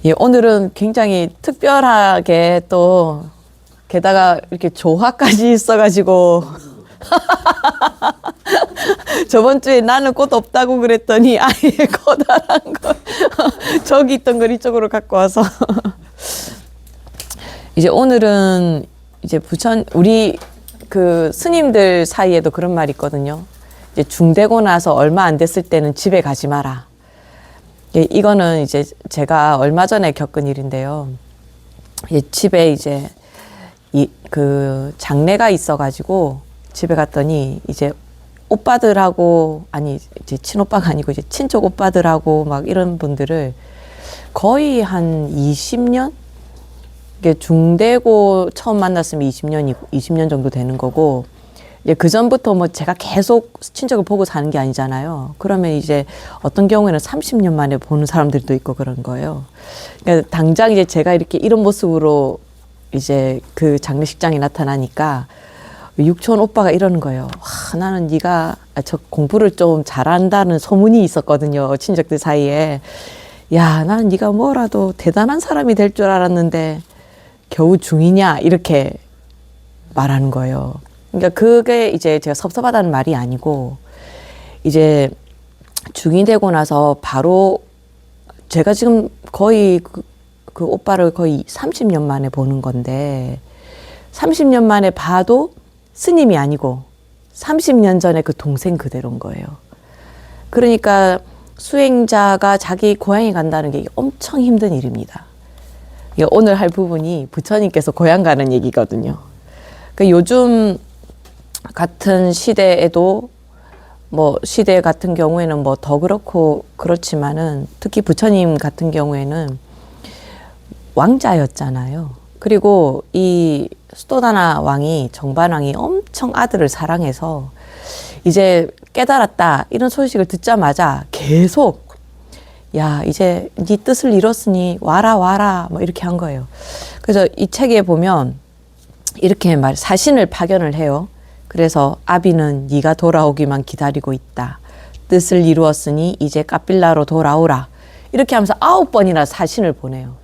예, 오늘은 굉장히 특별하게 또 게다가 이렇게 조화까지 있어가지고 저번 주에 나는 꽃 없다고 그랬더니 아예 커다란 거 저기 있던 걸 이쪽으로 갖고 와서 이제 오늘은 이제 부천 우리 그 스님들 사이에도 그런 말이 있거든요. 이제 중되고 나서 얼마 안 됐을 때는 집에 가지 마라. 예, 이거는 이제 제가 얼마 전에 겪은 일인데요. 집에 이제 그 장례가 있어가지고 집에 갔더니 이제 오빠들하고 아니 이제 친오빠가 아니고 이제 친족 오빠들하고 막 이런 분들을 거의 한 20년? 이게 중되고 처음 만났으면 20년 정도 되는 거고, 이제 그 전부터 뭐 제가 계속 친척을 보고 사는 게 아니잖아요. 그러면 이제 어떤 경우에는 30년 만에 보는 사람들도 있고 그런 거예요. 그러니까 당장 이제 제가 이렇게 이런 모습으로 이제 그 장례식장에 나타나니까 육촌 오빠가 이러는 거예요. 와, 나는 네가 저 공부를 좀 잘한다는 소문이 있었거든요. 친척들 사이에. 야, 나는 네가 뭐라도 대단한 사람이 될 줄 알았는데 겨우 중이냐 이렇게 말하는 거예요. 그러니까 그게 이제 제가 섭섭하다는 말이 아니고, 이제 중이 되고 나서 바로 제가 지금 거의 그 오빠를 거의 30년 만에 보는 건데, 30년 만에 봐도 스님이 아니고 30년 전에 그 동생 그대로인 거예요. 그러니까 수행자가 자기 고향에 간다는 게 엄청 힘든 일입니다. 오늘 할 부분이 부처님께서 고향 가는 얘기거든요. 그러니까 요즘 같은 시대에도 뭐 시대 같은 경우에는 뭐 더 그렇고 그렇지만은 특히 부처님 같은 경우에는 왕자였잖아요. 그리고 이 수도다나 왕이 정반왕이 엄청 아들을 사랑해서 이제 깨달았다 이런 소식을 듣자마자 계속 야 이제 네 뜻을 이뤘으니 와라 뭐 이렇게 한 거예요. 그래서 이 책에 보면 이렇게 사신을 파견을 해요. 그래서 아비는 네가 돌아오기만 기다리고 있다. 뜻을 이루었으니 이제 까빌라로 돌아오라. 이렇게 하면서 9번이나 사신을 보내요.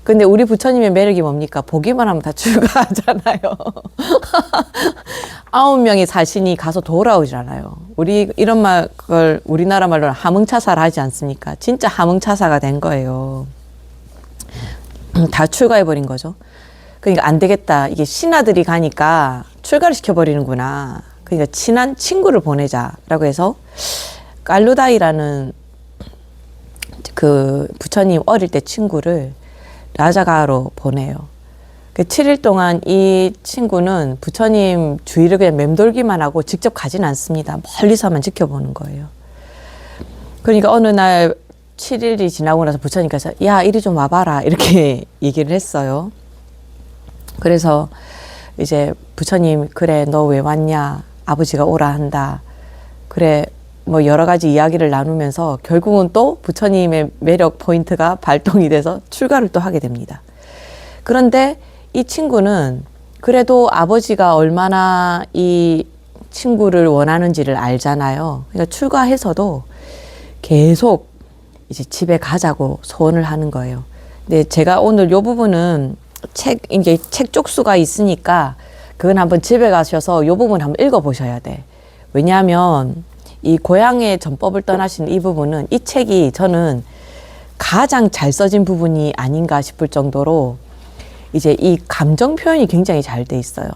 근데 우리 부처님의 매력이 뭡니까? 보기만 하면 다 출가하잖아요. 9명의 사신이 가서 돌아오질 않아요. 우리 이런 말을 우리나라 말로는 하뭉차사를 하지 않습니까? 진짜 하뭉차사가 된 거예요. 다 출가해버린 거죠. 그러니까 안 되겠다. 이게 신하들이 가니까 출가를 시켜버리는구나. 그러니까 친한 친구를 보내자라고 해서 깔루다이라는 그 부처님 어릴 때 친구를 라자가로 보내요. 그 7일 동안 이 친구는 부처님 주위를 그냥 맴돌기만 하고 직접 가진 않습니다. 멀리서만 지켜보는 거예요. 그러니까 어느 날 7일이 지나고 나서 부처님께서 야 이리 좀 와봐라 이렇게 얘기를 했어요. 그래서 이제 부처님 그래 너 왜 왔냐 아버지가 오라 한다 그래 뭐 여러 가지 이야기를 나누면서 결국은 또 부처님의 매력 포인트가 발동이 돼서 출가를 또 하게 됩니다. 그런데 이 친구는 그래도 아버지가 얼마나 이 친구를 원하는지를 알잖아요. 그러니까 출가해서도 계속 이제 집에 가자고 소원을 하는 거예요. 근데 제가 오늘 요 부분은 이제 책 쪽수가 있으니까 그건 한번 집에 가셔서 요 부분 한번 읽어보셔야 돼. 왜냐하면 이 고향의 전법을 떠나신 이 부분은 이 책이 저는 가장 잘 써진 부분이 아닌가 싶을 정도로 이제 이 감정 표현이 굉장히 잘 돼 있어요.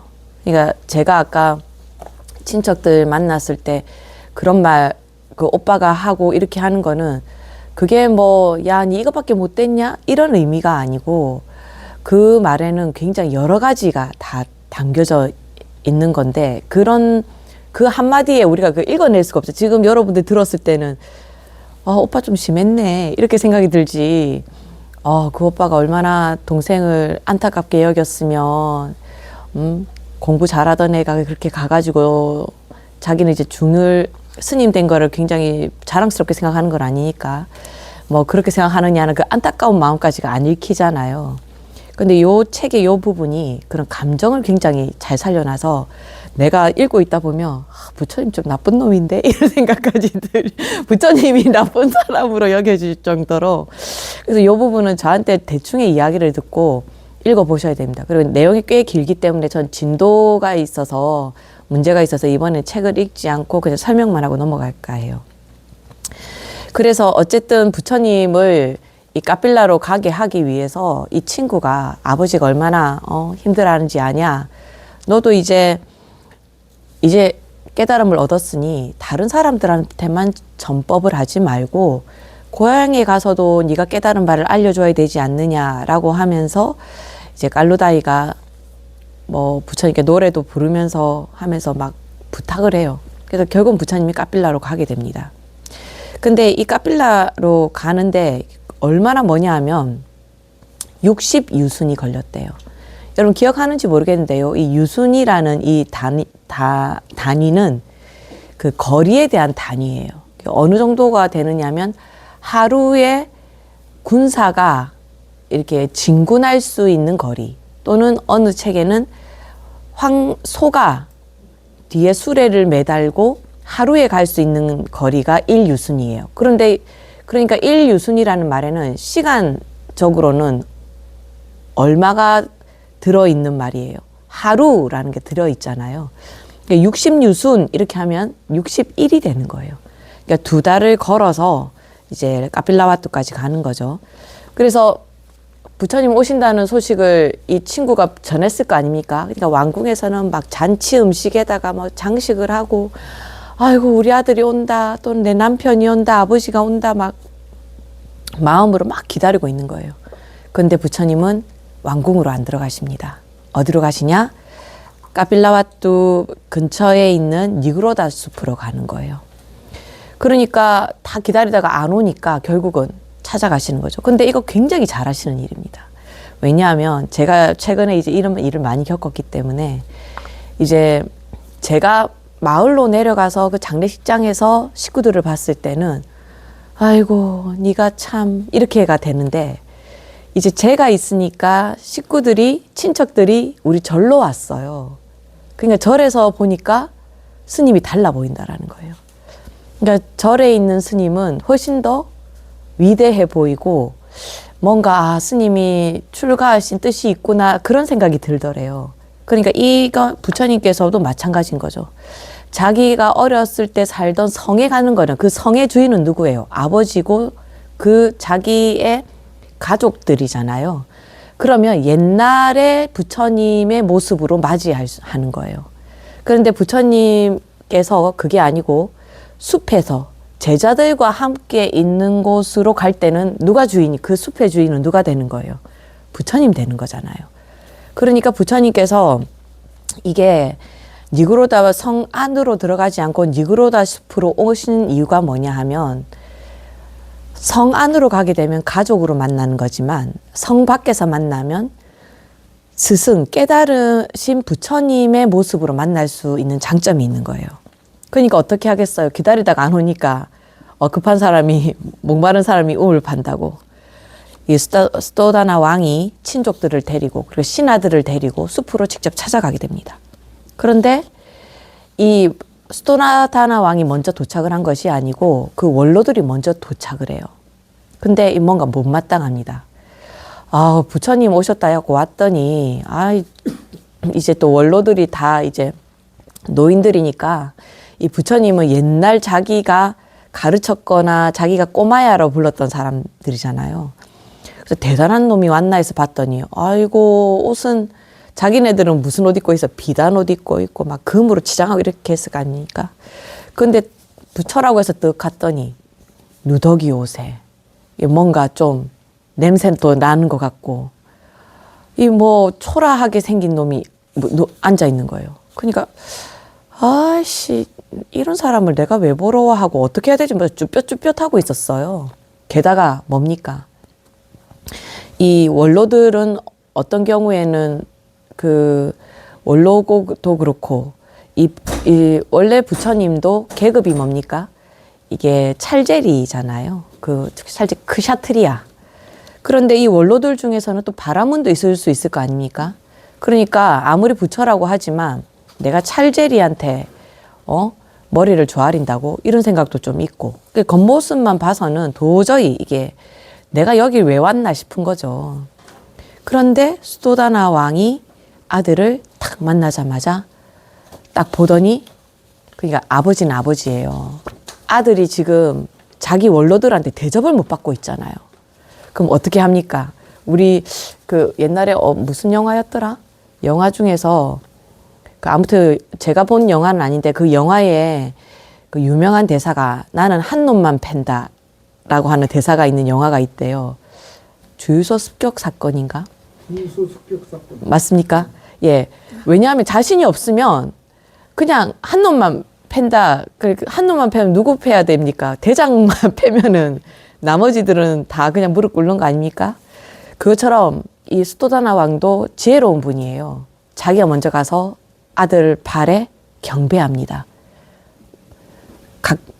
그러니까 제가 아까 친척들 만났을 때 그런 말 그 오빠가 하고 이렇게 하는 거는 그게 뭐 야 니 이거밖에 못 됐냐 이런 의미가 아니고 그 말에는 굉장히 여러 가지가 다 담겨져 있는 건데 그런 그 한마디에 우리가 그 읽어낼 수가 없죠. 지금 여러분들 들었을 때는 오빠 좀 심했네 이렇게 생각이 들지 그 오빠가 얼마나 동생을 안타깝게 여겼으면 공부 잘하던 애가 그렇게 가가지고 자기는 이제 중을 스님 된 거를 굉장히 자랑스럽게 생각하는 건 아니니까 뭐 그렇게 생각하느냐는 그 안타까운 마음까지가 안 읽히잖아요. 근데 요 책의 요 부분이 그런 감정을 굉장히 잘 살려놔서 내가 읽고 있다 보면 아, 부처님 좀 나쁜 놈인데 이런 생각까지 부처님이 나쁜 사람으로 여겨질 정도로 그래서 이 부분은 저한테 대충의 이야기를 듣고 읽어보셔야 됩니다. 그리고 내용이 꽤 길기 때문에 전 진도가 있어서 문제가 있어서 이번에 책을 읽지 않고 그냥 설명만 하고 넘어갈까 해요. 그래서 어쨌든 부처님을 이 카필라로 가게 하기 위해서 이 친구가 아버지가 얼마나 힘들어하는지 아냐. 너도 이제 깨달음을 얻었으니 다른 사람들한테만 전법을 하지 말고 고향에 가서도 네가 깨달은 바를 알려줘야 되지 않느냐라고 하면서 이제 깔루다이가 뭐 부처님께 노래도 부르면서 하면서 막 부탁을 해요. 그래서 결국은 부처님이 카필라로 가게 됩니다. 근데 이 카필라로 가는데 얼마나 머냐 하면 60유순이 걸렸대요. 여러분 기억하는지 모르겠는데요. 이 유순이라는 이 단위는 그 거리에 대한 단위예요. 어느 정도가 되느냐면 하루에 군사가 이렇게 진군할 수 있는 거리 또는 어느 책에는 소가 뒤에 수레를 매달고 하루에 갈 수 있는 거리가 1유순이에요. 그러니까 1유순이라는 말에는 시간적으로는 얼마가 들어있는 말이에요. 하루라는 게 들어있잖아요. 그러니까 60유순 이렇게 하면 61이 되는 거예요. 그러니까 2달을 걸어서 이제 카필라와뚜까지 가는 거죠. 그래서 부처님 오신다는 소식을 이 친구가 전했을 거 아닙니까? 그러니까 왕궁에서는 막 잔치 음식에다가 뭐 장식을 하고 아이고 우리 아들이 온다 또는 내 남편이 온다 아버지가 온다 막 마음으로 막 기다리고 있는 거예요. 그런데 부처님은 왕궁으로 안 들어가십니다. 어디로 가시냐? 카필라와뚜 근처에 있는 니그로다 숲으로 가는 거예요. 그러니까 다 기다리다가 안 오니까 결국은 찾아가시는 거죠. 근데 이거 굉장히 잘하시는 일입니다. 왜냐하면 제가 최근에 이제 이런 일을 많이 겪었기 때문에 이제 제가 마을로 내려가서 그 장례식장에서 식구들을 봤을 때는 아이고 네가 참 이렇게가 되는데 이제 제가 있으니까 친척들이 우리 절로 왔어요. 그러니까 절에서 보니까 스님이 달라 보인다라는 거예요. 그러니까 절에 있는 스님은 훨씬 더 위대해 보이고 뭔가 스님이 출가하신 뜻이 있구나 그런 생각이 들더래요. 그러니까 이거 부처님께서도 마찬가지인 거죠. 자기가 어렸을 때 살던 성에 가는 거는 그 성의 주인은 누구예요? 아버지고 그 자기의 가족들이잖아요. 그러면 옛날에 부처님의 모습으로 맞이하는 거예요. 그런데 부처님께서 그게 아니고 숲에서 제자들과 함께 있는 곳으로 갈 때는 그 숲의 주인은 누가 되는 거예요? 부처님 되는 거잖아요. 그러니까 부처님께서 이게 니그로다 성 안으로 들어가지 않고 니그로다 숲으로 오신 이유가 뭐냐 하면 성 안으로 가게 되면 가족으로 만나는 거지만 성 밖에서 만나면 스승, 깨달으신 부처님의 모습으로 만날 수 있는 장점이 있는 거예요. 그러니까 어떻게 하겠어요? 기다리다가 안 오니까 급한 사람이 목마른 사람이 우물 판다고 이 스토다나 왕이 친족들을 데리고 그리고 신하들을 데리고 숲으로 직접 찾아가게 됩니다. 그런데 이 스토다나 왕이 먼저 도착을 한 것이 아니고 그 원로들이 먼저 도착을 해요. 근데 뭔가 못마땅합니다. 부처님 오셨다 하고 왔더니 이제 또 원로들이 다 이제 노인들이니까 이 부처님은 옛날 자기가 가르쳤거나 자기가 꼬마야로 불렀던 사람들이잖아요. 그래서 대단한 놈이 왔나 해서 봤더니 아이고 옷은 자기네들은 무슨 옷 입고 있어? 비단 옷 입고 있고 막 금으로 치장하고 이렇게 했을 거 아닙니까? 근데 부처라고 해서 뜩 갔더니 누더기 옷에 뭔가 좀 냄새도 나는 것 같고 이 뭐 초라하게 생긴 놈이 앉아 있는 거예요. 그러니까 이런 사람을 내가 왜 보러 와 하고 어떻게 해야 되지? 뭐 쭈뼛쭈뼛하고 있었어요. 게다가 뭡니까? 이 원로들은 어떤 경우에는 그 원로도 그렇고 이 원래 부처님도 계급이 뭡니까? 이게 찰제리잖아요. 그 찰제 크샤트리아. 그런데 이 원로들 중에서는 또 바라문도 있을 수 있을 거 아닙니까? 그러니까 아무리 부처라고 하지만 내가 찰제리한테 머리를 조아린다고 이런 생각도 좀 있고 그 겉모습만 봐서는 도저히 이게 내가 여길 왜 왔나 싶은 거죠. 그런데 수도다나 왕이 아들을 딱 만나자마자 딱 보더니 그러니까 아버지는 아버지예요. 아들이 지금 자기 원로들한테 대접을 못 받고 있잖아요. 그럼 어떻게 합니까? 우리 그 옛날에 무슨 영화였더라? 영화 중에서 아무튼 제가 본 영화는 아닌데 그 영화에 그 유명한 대사가 나는 한 놈만 팬다 라고 하는 대사가 있는 영화가 있대요. 주유소 습격 사건인가? 주유소 습격 사건. 맞습니까? 예. 왜냐하면 자신이 없으면 그냥 한 놈만 팬다. 한 놈만 패면 누구 패야 됩니까? 대장만 패면은 나머지들은 다 그냥 무릎 꿇는 거 아닙니까? 그것처럼 이 수도다나 왕도 지혜로운 분이에요. 자기가 먼저 가서 아들 발에 경배합니다.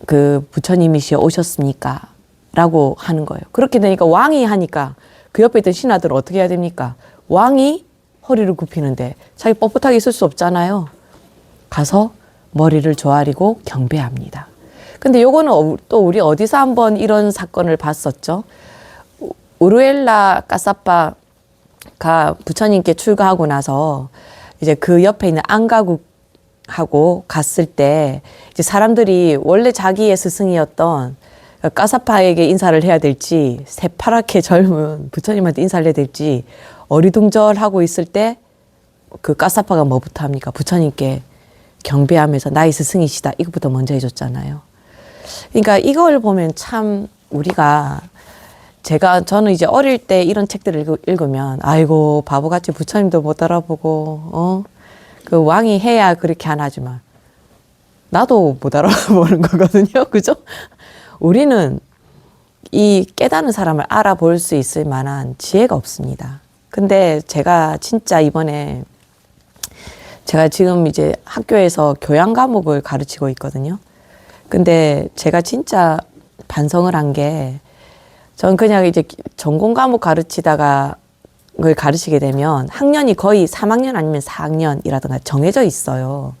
그 부처님이시여 오셨습니까? 라고 하는 거예요. 그렇게 되니까 왕이 하니까 그 옆에 있던 신하들은 어떻게 해야 됩니까? 왕이 허리를 굽히는데 자기 뻣뻣하게 있을 수 없잖아요. 가서 머리를 조아리고 경배합니다. 근데 요거는 또 우리 어디서 한번 이런 사건을 봤었죠. 우르엘라 까사빠가 부처님께 출가하고 나서 이제 그 옆에 있는 안가국하고 갔을 때 이제 사람들이 원래 자기의 스승이었던 까사파에게 인사를 해야 될지 새파랗게 젊은 부처님한테 인사를 해야 될지 어리둥절하고 있을 때 그 까사파가 뭐부터 합니까? 부처님께 경배하면서 나의 스승이시다 이것부터 먼저 해줬잖아요. 그러니까 이걸 보면 참 우리가 저는 이제 어릴 때 이런 책들을 읽으면 아이고 바보같이 부처님도 못 알아보고 그 왕이 해야 그렇게 안 하지만 나도 못 알아보는 거거든요. 그죠? 우리는 이 깨닫는 사람을 알아볼 수 있을 만한 지혜가 없습니다. 근데 제가 진짜 이번에 제가 지금 이제 학교에서 교양 과목을 가르치고 있거든요. 근데 제가 진짜 반성을 한 게 전 그냥 이제 전공 과목 가르치다가 걸 가르치게 되면 학년이 거의 3학년 아니면 4학년이라든가 정해져 있어요.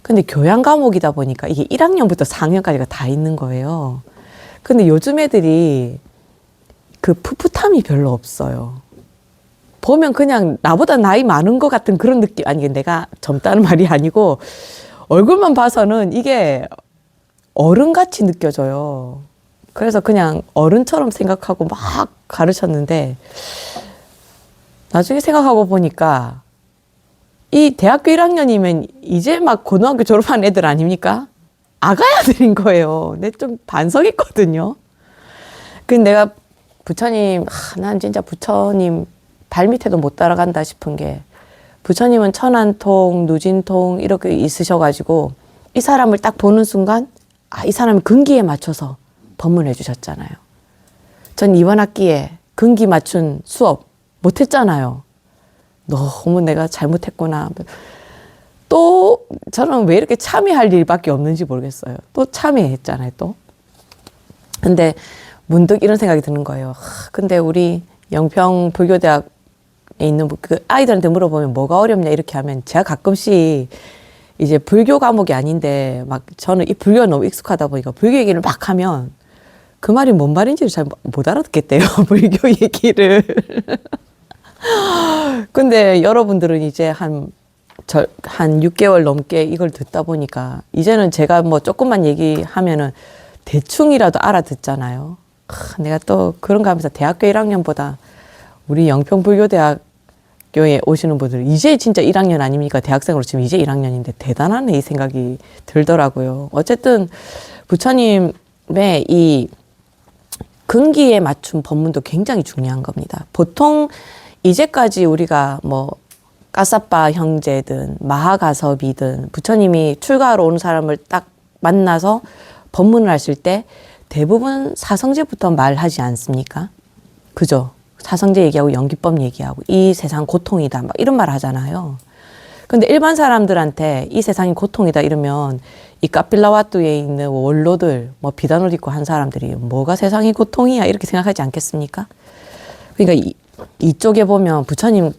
근데 교양 과목이다 보니까 이게 1학년부터 4학년까지가 다 있는 거예요. 근데 요즘 애들이 그 풋풋함이 별로 없어요. 보면 그냥 나보다 나이 많은 것 같은 그런 느낌, 아니, 내가 젊다는 말이 아니고 얼굴만 봐서는 이게 어른같이 느껴져요. 그래서 그냥 어른처럼 생각하고 막 가르쳤는데 나중에 생각하고 보니까 이 대학교 1학년이면 이제 막 고등학교 졸업한 애들 아닙니까? 아가야들인 거예요. 근데 좀 반성했거든요. 근데 내가 부처님, 난 진짜 부처님 발밑에도 못 따라간다 싶은 게 부처님은 천안통, 누진통 이렇게 있으셔가지고 이 사람을 딱 보는 순간 이 사람이 근기에 맞춰서 법문해 주셨잖아요. 전 이번 학기에 근기 맞춘 수업 못했잖아요. 너무 내가 잘못했구나. 또 저는 왜 이렇게 참여할 일밖에 없는지 모르겠어요. 또 참여했잖아요, 또. 근데 문득 이런 생각이 드는 거예요. 근데 우리 영평 불교대학에 있는 그 아이들한테 물어보면 뭐가 어렵냐 이렇게 하면 제가 가끔씩 이제 불교 과목이 아닌데 막 저는 이 불교가 너무 익숙하다 보니까 불교 얘기를 막 하면 그 말이 뭔 말인지를 잘 못 알아듣겠대요. 불교 얘기를. 근데 여러분들은 이제 한 6개월 넘게 이걸 듣다 보니까 이제는 제가 뭐 조금만 얘기하면은 대충이라도 알아듣잖아요. 내가 또 그런가 하면서 대학교 1학년보다 우리 영평불교대학교에 오시는 분들은 이제 진짜 1학년 아닙니까? 대학생으로 지금 이제 1학년인데 대단하네 이 생각이 들더라고요. 어쨌든 부처님의 이 근기에 맞춘 법문도 굉장히 중요한 겁니다. 보통 이제까지 우리가 뭐 까사빠 형제든 마하가섭이든 부처님이 출가하러 오는 사람을 딱 만나서 법문을 하실 때 대부분 사성제부터 말하지 않습니까? 그죠? 사성제 얘기하고 연기법 얘기하고 이 세상 고통이다 막 이런 말 하잖아요. 근데 일반 사람들한테 이 세상이 고통이다 이러면 이 카필라와뚜에 있는 원로들 뭐 비단 옷 입고 한 사람들이 뭐가 세상이 고통이야 이렇게 생각하지 않겠습니까? 그러니까 이쪽에 보면 부처님이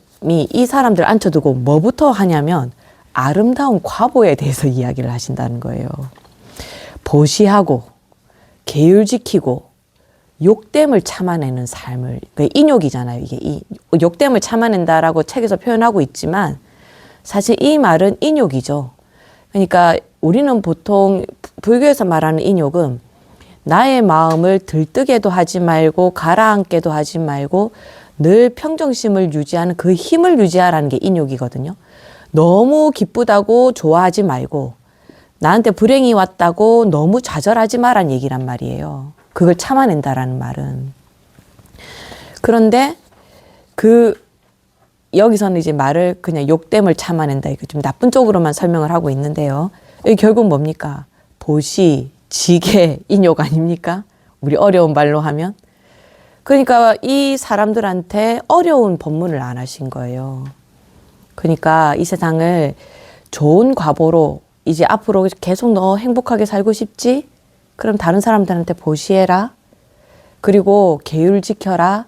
이 사람들 앉혀두고 뭐부터 하냐면 아름다운 과보에 대해서 이야기를 하신다는 거예요. 보시하고 계율 지키고 욕됨을 참아내는 삶을, 인욕이잖아요. 이게 욕됨을 참아낸다라고 책에서 표현하고 있지만 사실 이 말은 인욕이죠. 그러니까 우리는 보통 불교에서 말하는 인욕은 나의 마음을 들뜨게도 하지 말고 가라앉게도 하지 말고 늘 평정심을 유지하는 그 힘을 유지하라는 게 인욕이거든요. 너무 기쁘다고 좋아하지 말고 나한테 불행이 왔다고 너무 좌절하지 마란 얘기란 말이에요. 그걸 참아낸다라는 말은. 그런데 여기서는 이제 말을 그냥 욕됨을 참아낸다. 이거 좀 나쁜 쪽으로만 설명을 하고 있는데요. 이게 결국 뭡니까? 보시, 지게, 인욕 아닙니까? 우리 어려운 말로 하면. 그러니까 이 사람들한테 어려운 법문을 안 하신 거예요. 그러니까 이 세상을 좋은 과보로 이제 앞으로 계속 너 행복하게 살고 싶지? 그럼 다른 사람들한테 보시해라. 그리고 계율 지켜라.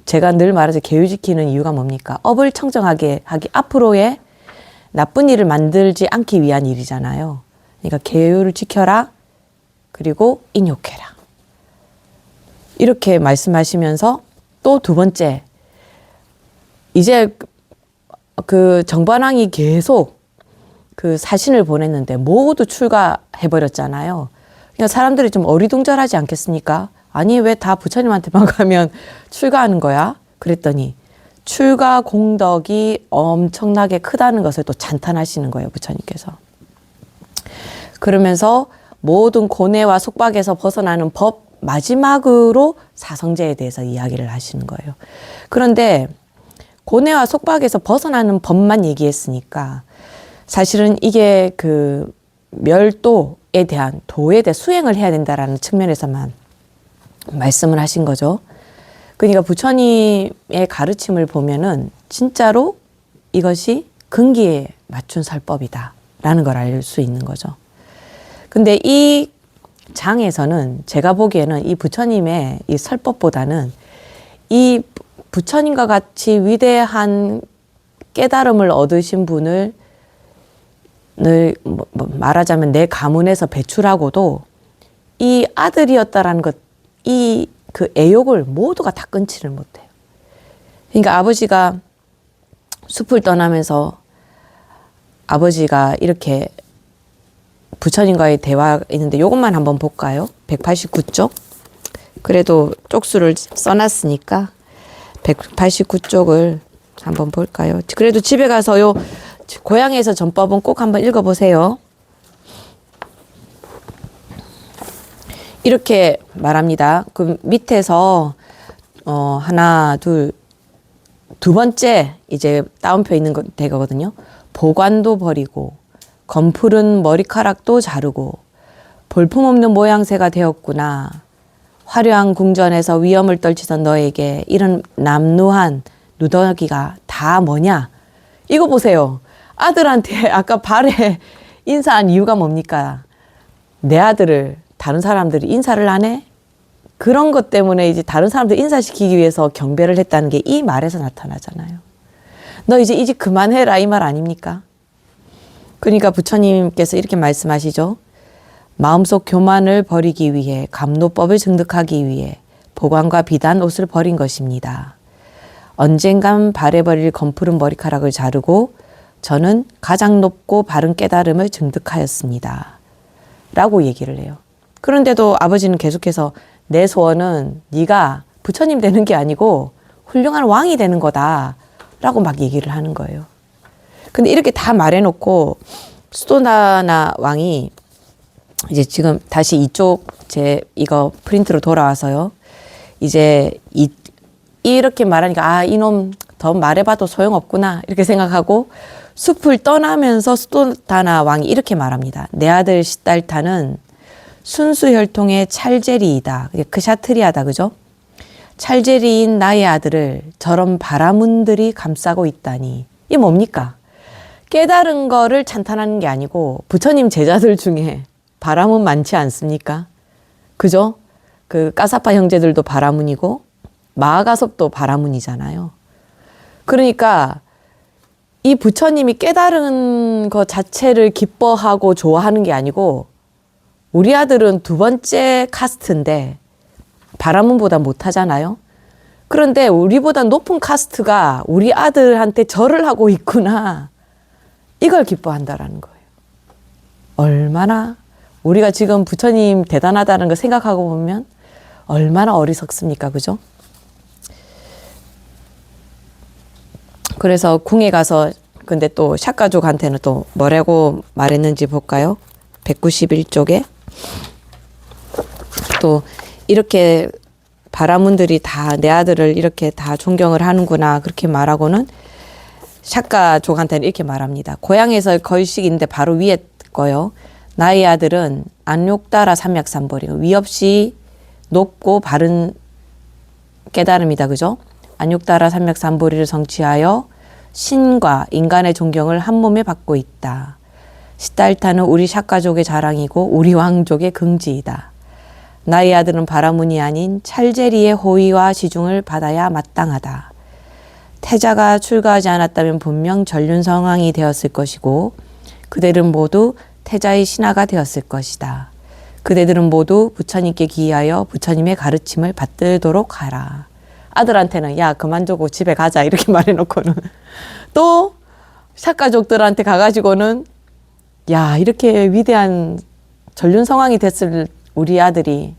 제가 늘 말하죠. 계율 지키는 이유가 뭡니까? 업을 청정하게 하기, 앞으로의 나쁜 일을 만들지 않기 위한 일이잖아요. 그러니까 계율을 지켜라. 그리고 인욕해라. 이렇게 말씀하시면서 또 두 번째, 이제 그 정반왕이 계속 그 사신을 보냈는데 모두 출가해버렸잖아요. 그러니까 사람들이 좀 어리둥절하지 않겠습니까? 아니, 왜 다 부처님한테만 가면 출가하는 거야? 그랬더니 출가 공덕이 엄청나게 크다는 것을 또 찬탄하시는 거예요, 부처님께서. 그러면서 모든 고뇌와 속박에서 벗어나는 법, 마지막으로 사성제에 대해서 이야기를 하시는 거예요. 그런데 고뇌와 속박에서 벗어나는 법만 얘기했으니까 사실은 이게 그 멸도에 대한 도에 대해 수행을 해야 된다라는 측면에서만 말씀을 하신 거죠. 그러니까 부처님의 가르침을 보면은 진짜로 이것이 근기에 맞춘 설법이다라는 걸 알 수 있는 거죠. 근데 이 장에서는 제가 보기에는 이 부처님의 이 설법보다는 이 부처님과 같이 위대한 깨달음을 얻으신 분을 말하자면 내 가문에서 배출하고도 이 아들이었다라는 것, 이 그 애욕을 모두가 다 끊지를 못해요. 그러니까 아버지가 숲을 떠나면서 아버지가 이렇게 부처님과의 대화가 있는데 이것만 한번 볼까요? 189쪽. 그래도 쪽수를 써놨으니까 189쪽을 한번 볼까요? 그래도 집에 가서 요 고향에서 전법은 꼭 한번 읽어보세요. 이렇게 말합니다. 그 밑에서 하나, 둘, 두 번째 이제 따옴표 있는 되거든요. 보관도 버리고 검푸른 머리카락도 자르고 볼품없는 모양새가 되었구나. 화려한 궁전에서 위엄을 떨치던 너에게 이런 남루한 누더기가 다 뭐냐? 이거 보세요. 아들한테 아까 발에 인사한 이유가 뭡니까? 내 아들을 다른 사람들이 인사를 안 해? 그런 것 때문에 이제 다른 사람들 인사시키기 위해서 경배를 했다는 게 이 말에서 나타나잖아요. 너 이제 이 집 그만해라 이 말 아닙니까? 그러니까 부처님께서 이렇게 말씀하시죠. 마음속 교만을 버리기 위해 감노법을 증득하기 위해 보관과 비단 옷을 버린 것입니다. 언젠간 발해버릴 검푸른 머리카락을 자르고 저는 가장 높고 바른 깨달음을 증득하였습니다. 라고 얘기를 해요. 그런데도 아버지는 계속해서 내 소원은 네가 부처님 되는 게 아니고 훌륭한 왕이 되는 거다 라고 막 얘기를 하는 거예요. 근데 이렇게 다 말해놓고 수도나나 왕이 이제 지금 다시 이쪽 이거 프린트로 돌아와서요. 이제 이렇게 말하니까 이놈 더 말해봐도 소용없구나 이렇게 생각하고 숲을 떠나면서 수도나나 왕이 이렇게 말합니다. 내 아들 시달타는 순수혈통의 찰제리이다. 크샤트리아다. 그죠? 찰제리인 나의 아들을 저런 바라문들이 감싸고 있다니. 이게 뭡니까? 깨달은 거를 찬탄하는 게 아니고 부처님 제자들 중에 바라문 많지 않습니까? 그죠? 그 까사파 형제들도 바라문이고 마하가섭도 바라문이잖아요. 그러니까 이 부처님이 깨달은 것 자체를 기뻐하고 좋아하는 게 아니고 우리 아들은 두 번째 카스트인데 바라문보다 못하잖아요. 그런데 우리보다 높은 카스트가 우리 아들한테 절을 하고 있구나. 이걸 기뻐한다라는 거예요. 얼마나 우리가 지금 부처님 대단하다는 걸 생각하고 보면 얼마나 어리석습니까? 그죠? 그래서 궁에 가서 근데 또 샤가족한테는 또 뭐라고 말했는지 볼까요? 191쪽에 또 이렇게 바라문들이 다 내 아들을 이렇게 다 존경을 하는구나 그렇게 말하고는 샤가족한테는 이렇게 말합니다. 고향에서 걸식인데 바로 위에 거요. 나의 아들은 안욕따라 삼약삼보리 위 없이 높고 바른 깨달음이다. 그죠? 안욕따라 삼약삼보리를 성취하여 신과 인간의 존경을 한 몸에 받고 있다. 시달타는 우리 샤가족의 자랑이고 우리 왕족의 긍지이다. 나의 아들은 바라문이 아닌 찰제리의 호의와 시중을 받아야 마땅하다. 태자가 출가하지 않았다면 분명 전륜성왕이 되었을 것이고 그들은 모두 태자의 신하가 되었을 것이다. 그대들은 모두 부처님께 기하여 부처님의 가르침을 받들도록 하라. 아들한테는 야 그만 두고 집에 가자 이렇게 말해놓고는 또 샤가족들한테 가가지고는 야 이렇게 위대한 전륜성왕이 됐을 우리 아들이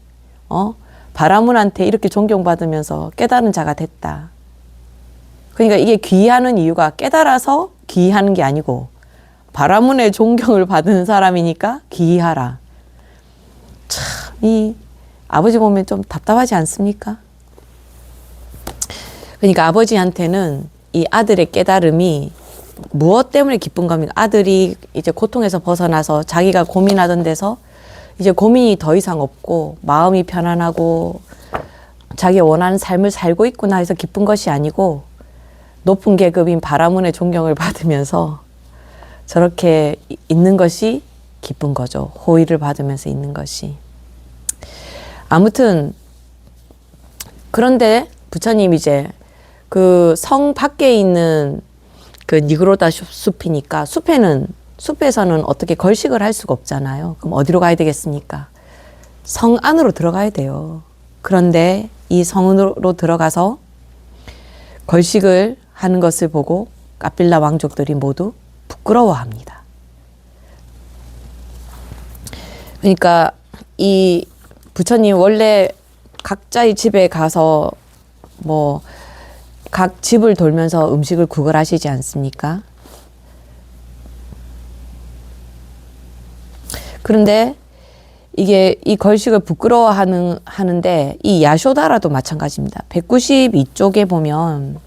바라문한테 이렇게 존경받으면서 깨달은 자가 됐다. 그러니까 이게 귀하는 이유가 깨달아서 귀하는 게 아니고 바라문의 존경을 받은 사람이니까 귀하라. 참, 이 아버지 보면 좀 답답하지 않습니까? 그러니까 아버지한테는 이 아들의 깨달음이 무엇 때문에 기쁜 겁니까? 아들이 이제 고통에서 벗어나서 자기가 고민하던 데서 이제 고민이 더 이상 없고 마음이 편안하고 자기 원하는 삶을 살고 있구나 해서 기쁜 것이 아니고 높은 계급인 바라문의 존경을 받으면서 저렇게 있는 것이 기쁜 거죠. 호의를 받으면서 있는 것이. 아무튼 그런데 부처님 이제 그 성 밖에 있는 그 니그로다 숲이니까 숲에서는 어떻게 걸식을 할 수가 없잖아요. 그럼 어디로 가야 되겠습니까? 성 안으로 들어가야 돼요. 그런데 이 성으로 들어가서 걸식을 하는 것을 보고 까빌라 왕족들이 모두 부끄러워합니다. 그러니까 이 부처님 원래 각자의 집에 가서 뭐 각 집을 돌면서 음식을 구걸하시지 않습니까? 그런데 이게 이 걸식을 부끄러워하는데 이 야쇼다라도 마찬가지입니다. 192쪽에 보면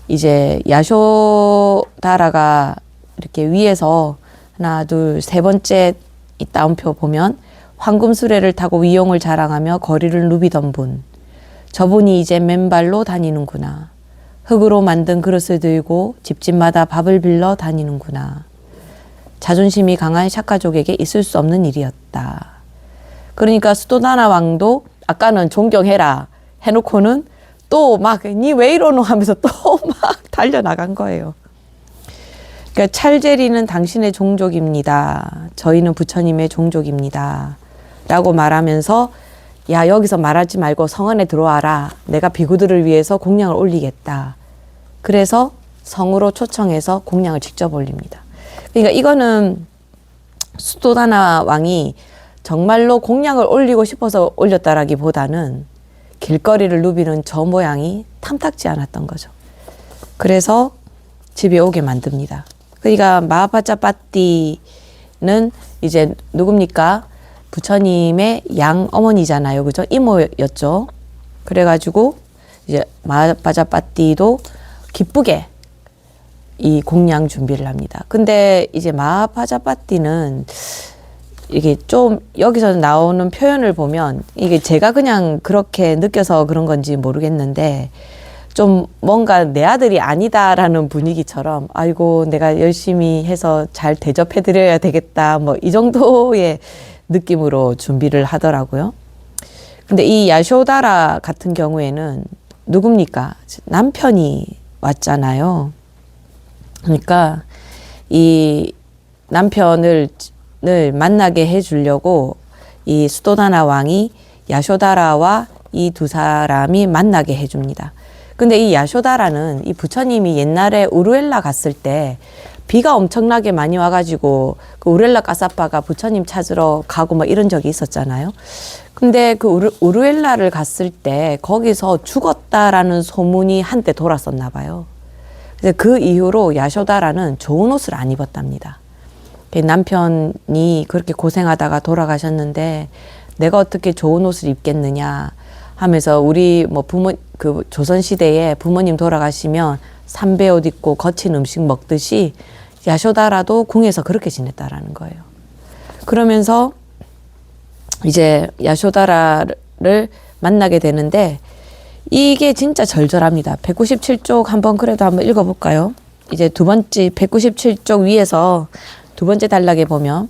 이제 야쇼다라가 이렇게 위에서 하나, 둘, 세 번째 이 따옴표 보면 황금 수레를 타고 위용을 자랑하며 거리를 누비던 분. 저분이 이제 맨발로 다니는구나. 흙으로 만든 그릇을 들고 집집마다 밥을 빌러 다니는구나. 자존심이 강한 샤가족에게 있을 수 없는 일이었다. 그러니까 수도다나 왕도 아까는 존경해라 해놓고는 또 막 니 왜 이러노 하면서 또 막 달려나간 거예요. 그러니까 찰제리는 당신의 종족입니다. 저희는 부처님의 종족입니다. 라고 말하면서 야 여기서 말하지 말고 성 안에 들어와라. 내가 비구들을 위해서 공양을 올리겠다. 그래서 성으로 초청해서 공양을 직접 올립니다. 그러니까 이거는 수도다나 왕이 정말로 공양을 올리고 싶어서 올렸다라기보다는 길거리를 누비는 저 모양이 탐탁지 않았던 거죠. 그래서 집에 오게 만듭니다. 그러니까 마하파자파띠는 이제 누굽니까? 부처님의 양 어머니잖아요. 그죠? 이모였죠. 그래가지고 이제 마하파자파띠도 기쁘게 이 공양 준비를 합니다. 근데 이제 마하파자파띠는 이게 좀 여기서 나오는 표현을 보면 이게 제가 그냥 그렇게 느껴서 그런 건지 모르겠는데 좀 뭔가 내 아들이 아니다라는 분위기처럼 아이고 내가 열심히 해서 잘 대접해드려야 되겠다 뭐 이 정도의 느낌으로 준비를 하더라고요. 근데 이 야쇼다라 같은 경우에는 누굽니까? 남편이 왔잖아요. 그러니까 이 남편을 만나게 해주려고 이 수도다나 왕이 야쇼다라와 이 두 사람이 만나게 해줍니다. 근데 이 야쇼다라는 이 부처님이 옛날에 우루엘라 갔을 때 비가 엄청나게 많이 와가지고 그 우루엘라 까사빠가 부처님 찾으러 가고 막 이런 적이 있었잖아요. 근데 그 우루엘라를 갔을 때 거기서 죽었다라는 소문이 한때 돌았었나 봐요. 그래서 그 이후로 야쇼다라는 좋은 옷을 안 입었답니다. 남편이 그렇게 고생하다가 돌아가셨는데 내가 어떻게 좋은 옷을 입겠느냐 하면서 우리 뭐 그 조선시대에 부모님 돌아가시면 삼배 옷 입고 거친 음식 먹듯이 야쇼다라도 궁에서 그렇게 지냈다라는 거예요. 그러면서 이제 야쇼다라를 만나게 되는데 이게 진짜 절절합니다. 197쪽 한번 그래도 한번 읽어볼까요? 이제 두 번째 197쪽 위에서 두 번째 단락에 보면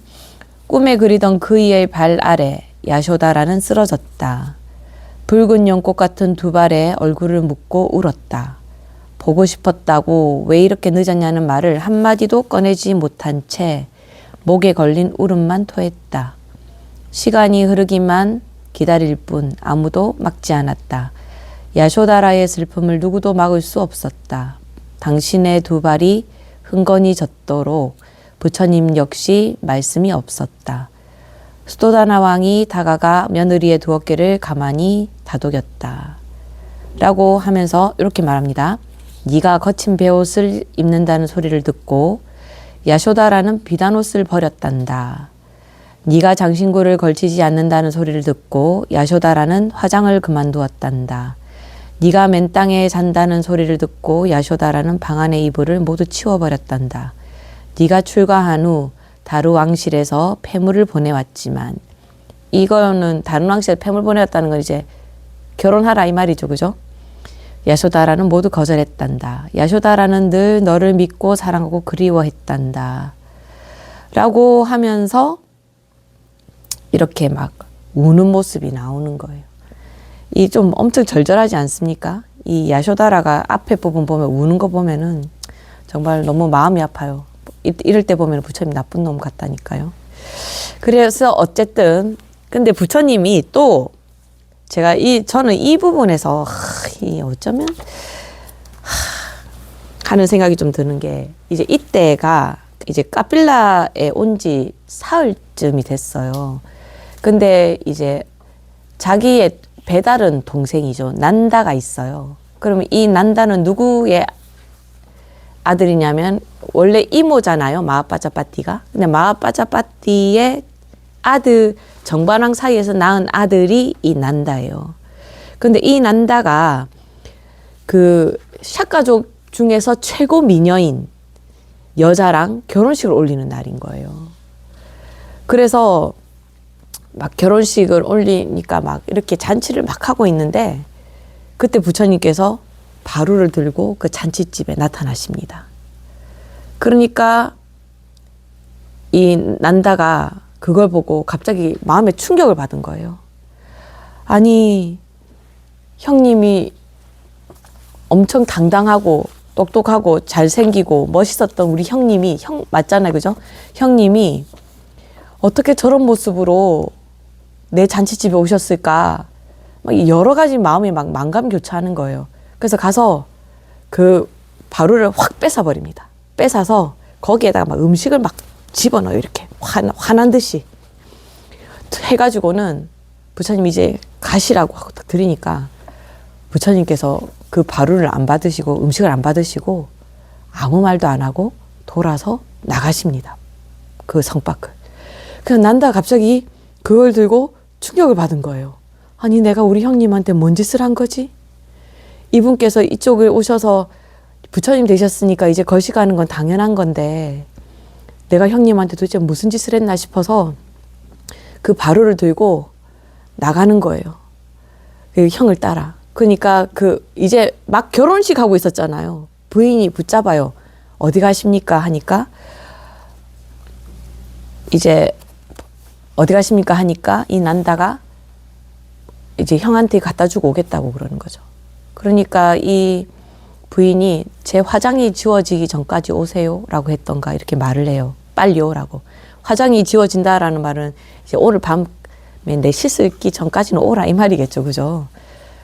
꿈에 그리던 그이의 발 아래 야쇼다라는 쓰러졌다. 붉은 연꽃 같은 두 발에 얼굴을 묻고 울었다. 보고 싶었다고 왜 이렇게 늦었냐는 말을 한마디도 꺼내지 못한 채 목에 걸린 울음만 토했다. 시간이 흐르기만 기다릴 뿐 아무도 막지 않았다. 야쇼다라의 슬픔을 누구도 막을 수 없었다. 당신의 두 발이 흥건히 젖도록 부처님 역시 말씀이 없었다. 수도다나 왕이 다가가 며느리의 두 어깨를 가만히 다독였다. 라고 하면서 이렇게 말합니다. 네가 거친 베옷을 입는다는 소리를 듣고 야쇼다라는 비단 옷을 버렸단다. 네가 장신구를 걸치지 않는다는 소리를 듣고 야쇼다라는 화장을 그만두었단다. 네가 맨 땅에 잔다는 소리를 듣고 야쇼다라는 방 안의 이불을 모두 치워버렸단다. 네가 출가한 후 다루 왕실에서 폐물을 보내왔지만 이거는 다루 왕실에 폐물 보내왔다는 건 이제 결혼하라 이 말이죠. 그죠? 야쇼다라는 모두 거절했단다. 야쇼다라는 늘 너를 믿고 사랑하고 그리워했단다. 라고 하면서 이렇게 막 우는 모습이 나오는 거예요. 이 좀 엄청 절절하지 않습니까? 이 야쇼다라가 앞에 부분 보면 우는 거 보면은 정말 너무 마음이 아파요. 이럴 때 보면 부처님 나쁜 놈 같다니까요. 그래서 어쨌든 근데 부처님이 또 제가 저는 이 부분에서 어쩌면 하는 생각이 좀 드는 게 이제 이때가 이제 카필라에 온 지 사흘쯤이 됐어요. 근데 이제 자기의 배다른 동생이죠. 난다가 있어요. 그러면 이 난다는 누구의 아들이냐면 원래 이모잖아요. 마하빠자빠띠가. 근데 마하빠자빠띠의 아들 정반왕 사이에서 낳은 아들이 이 난다예요. 근데 이 난다가 그 샤가족 중에서 최고 미녀인 여자랑 결혼식을 올리는 날인 거예요. 그래서 막 결혼식을 올리니까 막 이렇게 잔치를 막 하고 있는데 그때 부처님께서 바루를 들고 그 잔치집에 나타나십니다. 그러니까 이 난다가 그걸 보고 갑자기 마음에 충격을 받은 거예요. 아니, 형님이 엄청 당당하고 똑똑하고 잘생기고 멋있었던 우리 형님이, 맞잖아요. 그죠? 형님이 어떻게 저런 모습으로 내 잔치집에 오셨을까? 막 여러 가지 마음이 막 만감교차하는 거예요. 그래서 가서 그 바루를 확 뺏어버립니다. 뺏어서 거기에다가 막 음식을 막 집어넣어요. 이렇게 화난 듯이 해가지고는 부처님 이제 가시라고 하고 딱 드리니까 부처님께서 그 바루를 안 받으시고 음식을 안 받으시고 아무 말도 안 하고 돌아서 나가십니다. 그 성 밖을. 그냥 난다 갑자기 그걸 들고 충격을 받은 거예요. 아니 내가 우리 형님한테 뭔 짓을 한 거지? 이분께서 이쪽에 오셔서 부처님 되셨으니까 이제 거시가는 건 당연한 건데 내가 형님한테 도대체 무슨 짓을 했나 싶어서 그 바루를 들고 나가는 거예요. 그 형을 따라. 그러니까 그 이제 막 결혼식 하고 있었잖아요. 부인이 붙잡아요. 어디 가십니까? 하니까 이제 어디 가십니까? 하니까 이 난다가 이제 형한테 갖다 주고 오겠다고 그러는 거죠. 그러니까 이 부인이 제 화장이 지워지기 전까지 오세요 라고 했던가 이렇게 말을 해요. 빨리요 라고. 화장이 지워진다라는 말은 이제 오늘 밤에 내 씻기 전까지는 오라 이 말이겠죠. 그죠?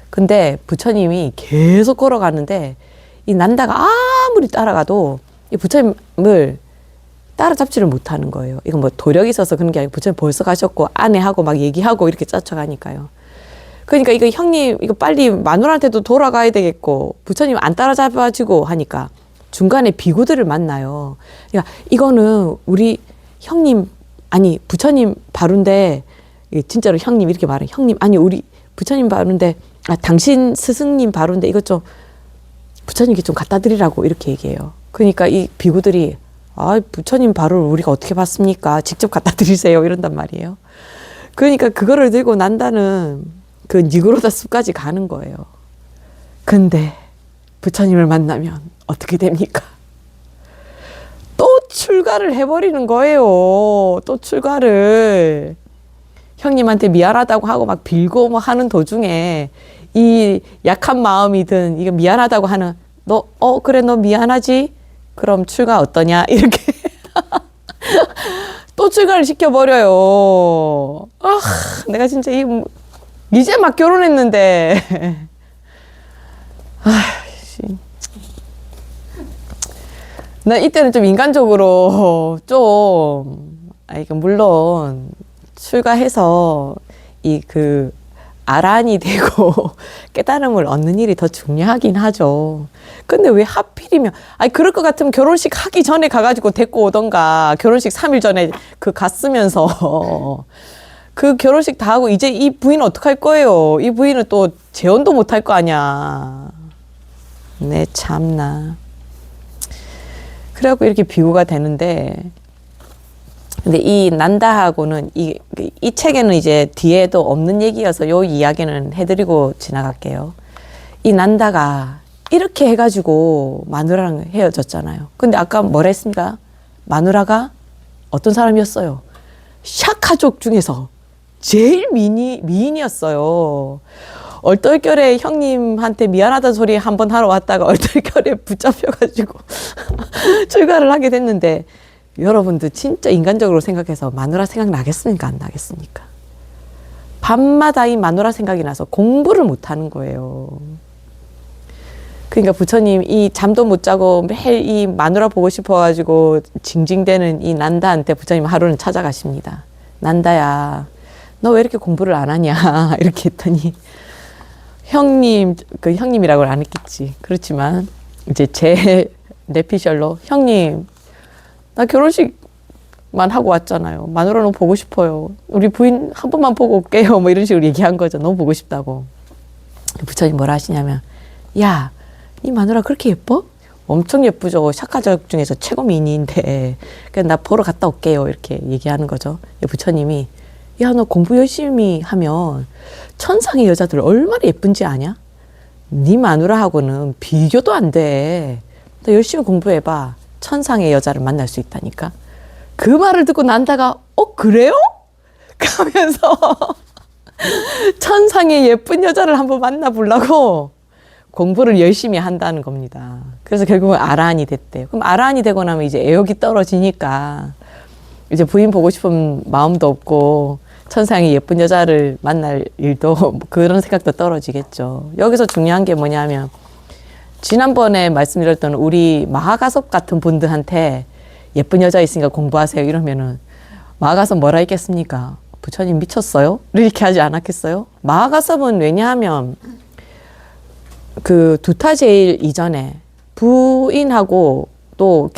근데 부처님이 계속 걸어가는데 이 난다가 아무리 따라가도 이 부처님을 따라잡지를 못하는 거예요. 이건 뭐 도력이 있어서 그런 게 아니고 부처님 벌써 가셨고 아내하고 막 얘기하고 이렇게 쫓아가니까요. 그러니까 이거 형님 이거 빨리 마누라한테도 돌아가야 되겠고 부처님 안 따라잡아지고 하니까 중간에 비구들을 만나요. 그러니까 이거는 우리 형님 아니 부처님 바른데 진짜로 형님 이렇게 말해요. 형님 아니 우리 부처님 바른데 당신 스승님 바른데 이것 좀 부처님께 좀 갖다 드리라고 이렇게 얘기해요. 그러니까 이 비구들이 부처님 바를 우리가 어떻게 봤습니까? 직접 갖다 드리세요 이런단 말이에요. 그러니까 그거를 들고 난다는 그 니그로다 숲까지 가는 거예요. 근데 부처님을 만나면 어떻게 됩니까? 또 출가를 해버리는 거예요. 또 출가를. 형님한테 미안하다고 하고 막 빌고 뭐 하는 도중에 이 약한 마음이 든 이거 미안하다고 하는 그래 너 미안하지? 그럼 출가 어떠냐? 이렇게 또 출가를 시켜버려요. 내가 진짜 이제 막 결혼했는데 나 이때는 좀 인간적으로 이거 물론 출가해서 아란이 되고 깨달음을 얻는 일이 더 중요하긴 하죠. 근데 왜 하필이면 그럴 것 같으면 결혼식 하기 전에 가가지고 데리고 오던가 결혼식 3일 전에 갔으면서 그 결혼식 다 하고 이제 이 부인 어떡할 거예요? 이 부인은 또 재혼도 못 할 거 아니야. 네 참나. 그래갖고 이렇게 비유가 되는데 근데 이 난다하고는 이 책에는 이제 뒤에도 없는 얘기여서 요 이야기는 해드리고 지나갈게요. 이 난다가 이렇게 해가지고 마누라랑 헤어졌잖아요. 근데 아까 뭐라 했습니까? 마누라가 어떤 사람이었어요? 샤카족 중에서 제일 미인이었어요. 얼떨결에 형님한테 미안하다는 소리 한번 하러 왔다가 얼떨결에 붙잡혀가지고 출가를 하게 됐는데 여러분들 진짜 인간적으로 생각해서 마누라 생각 나겠습니까? 안 나겠습니까? 밤마다 이 마누라 생각이 나서 공부를 못 하는 거예요. 그러니까 부처님 이 잠도 못 자고 매일 이 마누라 보고 싶어가지고 징징대는 이 난다한테 부처님 하루는 찾아가십니다. 난다야, 너 왜 이렇게 공부를 안 하냐? 이렇게 했더니 형님이라고는 안 했겠지. 그렇지만 이제 제 내피셜로 형님 나 결혼식만 하고 왔잖아요. 마누라 너무 보고 싶어요. 우리 부인 한 번만 보고 올게요. 뭐 이런 식으로 얘기한 거죠. 너무 보고 싶다고. 부처님 뭐라 하시냐면 야, 이 마누라 그렇게 예뻐? 엄청 예쁘죠. 샤카족 중에서 최고 미인인데 그냥 나 보러 갔다 올게요. 이렇게 얘기하는 거죠. 부처님이 야, 너 공부 열심히 하면 천상의 여자들 얼마나 예쁜지 아냐? 네 마누라하고는 비교도 안 돼. 너 열심히 공부해봐. 천상의 여자를 만날 수 있다니까. 그 말을 듣고 난다가 그래요? 가면서 천상의 예쁜 여자를 한번 만나보려고 공부를 열심히 한다는 겁니다. 그래서 결국은 아라한이 됐대요. 그럼 아라한이 되고 나면 이제 애욕이 떨어지니까 이제 부인 보고 싶은 마음도 없고 천상의 예쁜 여자를 만날 일도 그런 생각도 떨어지겠죠. 여기서 중요한 게 뭐냐면 지난번에 말씀드렸던 우리 마하가섭 같은 분들한테 예쁜 여자 있으니까 공부하세요 이러면은 마하가섭 뭐라 했겠습니까? 부처님 미쳤어요? 이렇게 하지 않았겠어요? 마하가섭은 왜냐하면 그 두타제일 이전에 부인하고 또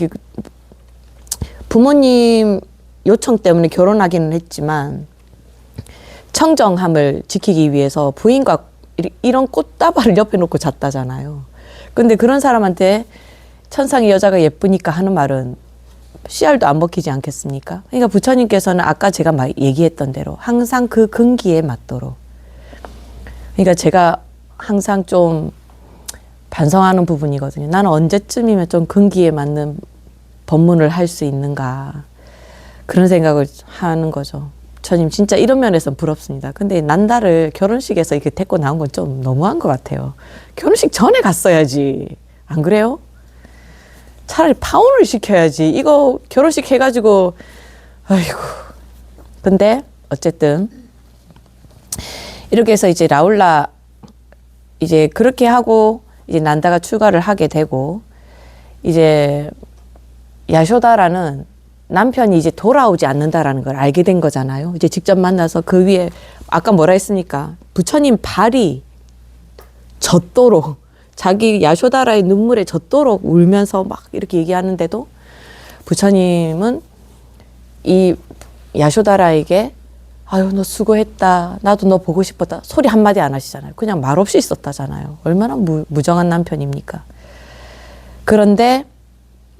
부모님 요청 때문에 결혼하기는 했지만 청정함을 지키기 위해서 부인과 이런 꽃다발을 옆에 놓고 잤다잖아요. 근데 그런 사람한테 천상의 여자가 예쁘니까 하는 말은 씨알도 안 먹히지 않겠습니까? 그러니까 부처님께서는 아까 제가 얘기했던 대로 항상 그 근기에 맞도록. 그러니까 제가 항상 좀 반성하는 부분이거든요. 나는 언제쯤이면 좀 근기에 맞는 법문을 할 수 있는가. 그런 생각을 하는 거죠. 부처님 진짜 이런 면에서는 부럽습니다. 근데 난다를 결혼식에서 이렇게 데리고 나온 건 좀 너무한 것 같아요. 결혼식 전에 갔어야지. 안 그래요? 차라리 파혼을 시켜야지. 이거 결혼식 해가지고 아이고. 근데 어쨌든 이렇게 해서 이제 라울라 이제 그렇게 하고 이제 난다가 출가를 하게 되고 이제 야쇼다라는 남편이 이제 돌아오지 않는다라는 걸 알게 된 거잖아요. 이제 직접 만나서 그 위에 아까 뭐라 했습니까? 부처님 발이 젖도록 자기 야쇼다라의 눈물에 젖도록 울면서 막 이렇게 얘기하는데도 부처님은 이 야쇼다라에게 아유 너 수고했다. 나도 너 보고 싶었다. 소리 한마디 안 하시잖아요. 그냥 말없이 있었다잖아요. 얼마나 무정한 남편입니까? 그런데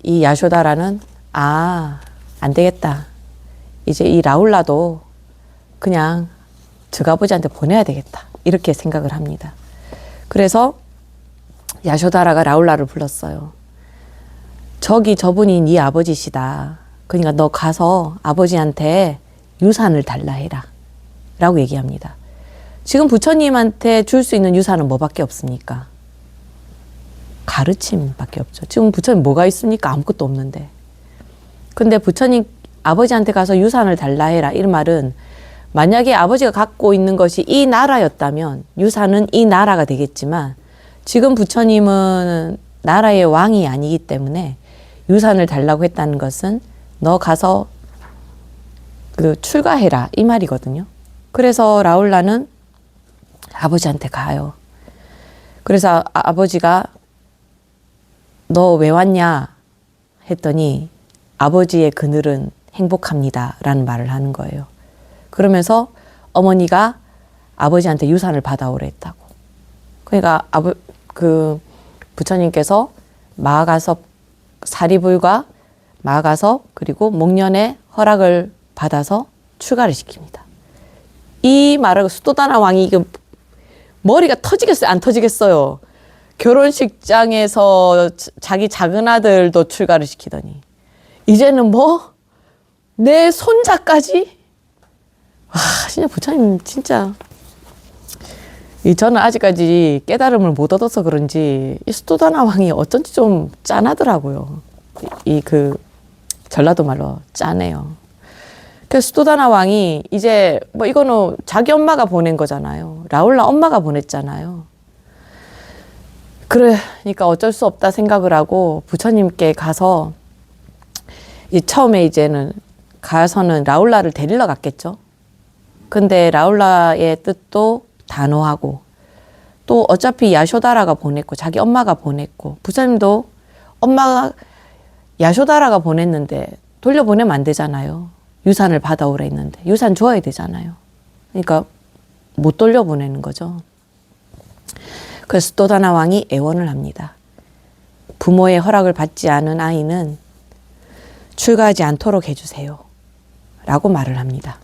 이 야쇼다라는 안 되겠다. 이제 이 라울라도 그냥 즉 아버지한테 보내야 되겠다. 이렇게 생각을 합니다. 그래서 야쇼다라가 라울라를 불렀어요. 저분이 네 아버지시다. 그러니까 너 가서 아버지한테 유산을 달라 해라. 라고 얘기합니다. 지금 부처님한테 줄 수 있는 유산은 뭐밖에 없습니까? 가르침밖에 없죠. 지금 부처님 뭐가 있습니까? 아무것도 없는데. 근데 부처님 아버지한테 가서 유산을 달라 해라. 이 말은 만약에 아버지가 갖고 있는 것이 이 나라였다면 유산은 이 나라가 되겠지만 지금 부처님은 나라의 왕이 아니기 때문에 유산을 달라고 했다는 것은 너 가서 출가해라 이 말이거든요. 그래서 라울라는 아버지한테 가요. 그래서 아버지가 너 왜 왔냐 했더니 아버지의 그늘은 행복합니다 라는 말을 하는 거예요. 그러면서 어머니가 아버지한테 유산을 받아오래 했다고. 그러니까 부처님께서 마가섭 사리불과 마가섭 그리고 목련의 허락을 받아서 출가를 시킵니다. 이 말을 수도다나 왕이 머리가 터지겠어요? 안 터지겠어요? 결혼식장에서 자기 작은 아들도 출가를 시키더니 이제는 내 손자까지? 와, 진짜 부처님 진짜 저는 아직까지 깨달음을 못 얻어서 그런지 이 수도다나 왕이 어쩐지 좀 짠하더라고요. 전라도 말로 짠해요. 그래서 수도다나 왕이 이제 이거는 자기 엄마가 보낸 거잖아요. 라울라 엄마가 보냈잖아요. 그러니까 어쩔 수 없다 생각을 하고 부처님께 가서 처음에 이제는 가서는 라울라를 데리러 갔겠죠. 근데 라울라의 뜻도 단호하고 또 어차피 야쇼다라가 보냈고 자기 엄마가 보냈고 부처님도 엄마가 야쇼다라가 보냈는데 돌려보내면 안 되잖아요. 유산을 받아오라 했는데 유산 줘야 되잖아요. 그러니까 못 돌려보내는 거죠. 그래서 수도다나 왕이 애원을 합니다. 부모의 허락을 받지 않은 아이는 출가하지 않도록 해주세요. 라고 말을 합니다.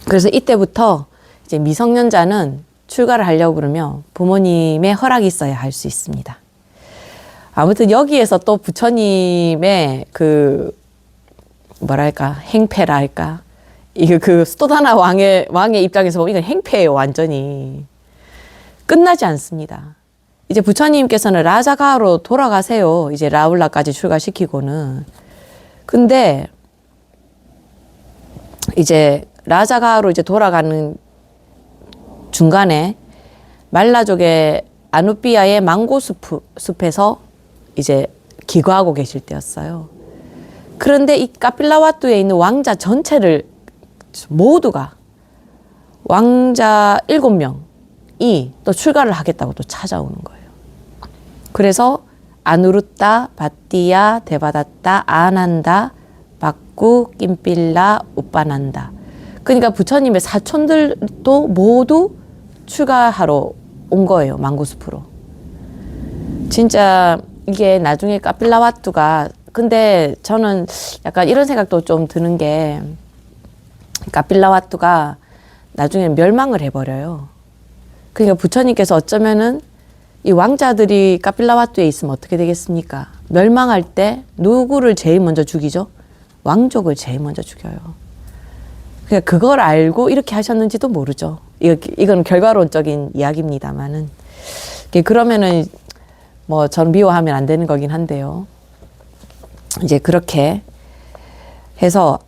그래서 이때부터 이제 미성년자는 출가를 하려고 그러면 부모님의 허락이 있어야 할 수 있습니다. 아무튼 여기에서 또 부처님의 행패라 할까? 수도다나 왕의 입장에서 보면 이건 행패예요, 완전히. 끝나지 않습니다. 이제 부처님께서는 라자가로 돌아가세요. 이제 라울라까지 출가시키고는. 근데 이제 라자가로 이제 돌아가는 중간에 말라족의 아누비아의 망고 숲에서 이제 기거하고 계실 때였어요. 그런데 이 카필라와뚜에 있는 왕자 전체를 모두가 왕자 7명이 또 출가를 하겠다고 또 찾아오는 거예요. 그래서 아누르따, 바띠야, 데바다따, 아난다, 박구, 낌필라, 우빠난다. 그러니까 부처님의 사촌들도 모두 출가하러 온 거예요. 망고숲으로. 진짜 이게 나중에 카필라와뚜가 근데 저는 약간 이런 생각도 좀 드는 게 카필라와뚜가 나중에 멸망을 해버려요. 그러니까 부처님께서 어쩌면은 이 왕자들이 카필라와뚜에 있으면 어떻게 되겠습니까? 멸망할 때 누구를 제일 먼저 죽이죠? 왕족을 제일 먼저 죽여요. 그러니까 그걸 알고 이렇게 하셨는지도 모르죠. 이건 결과론적인 이야기입니다만은. 그러면은 뭐 전 미워하면 안 되는 거긴 한데요. 이제 그렇게 해서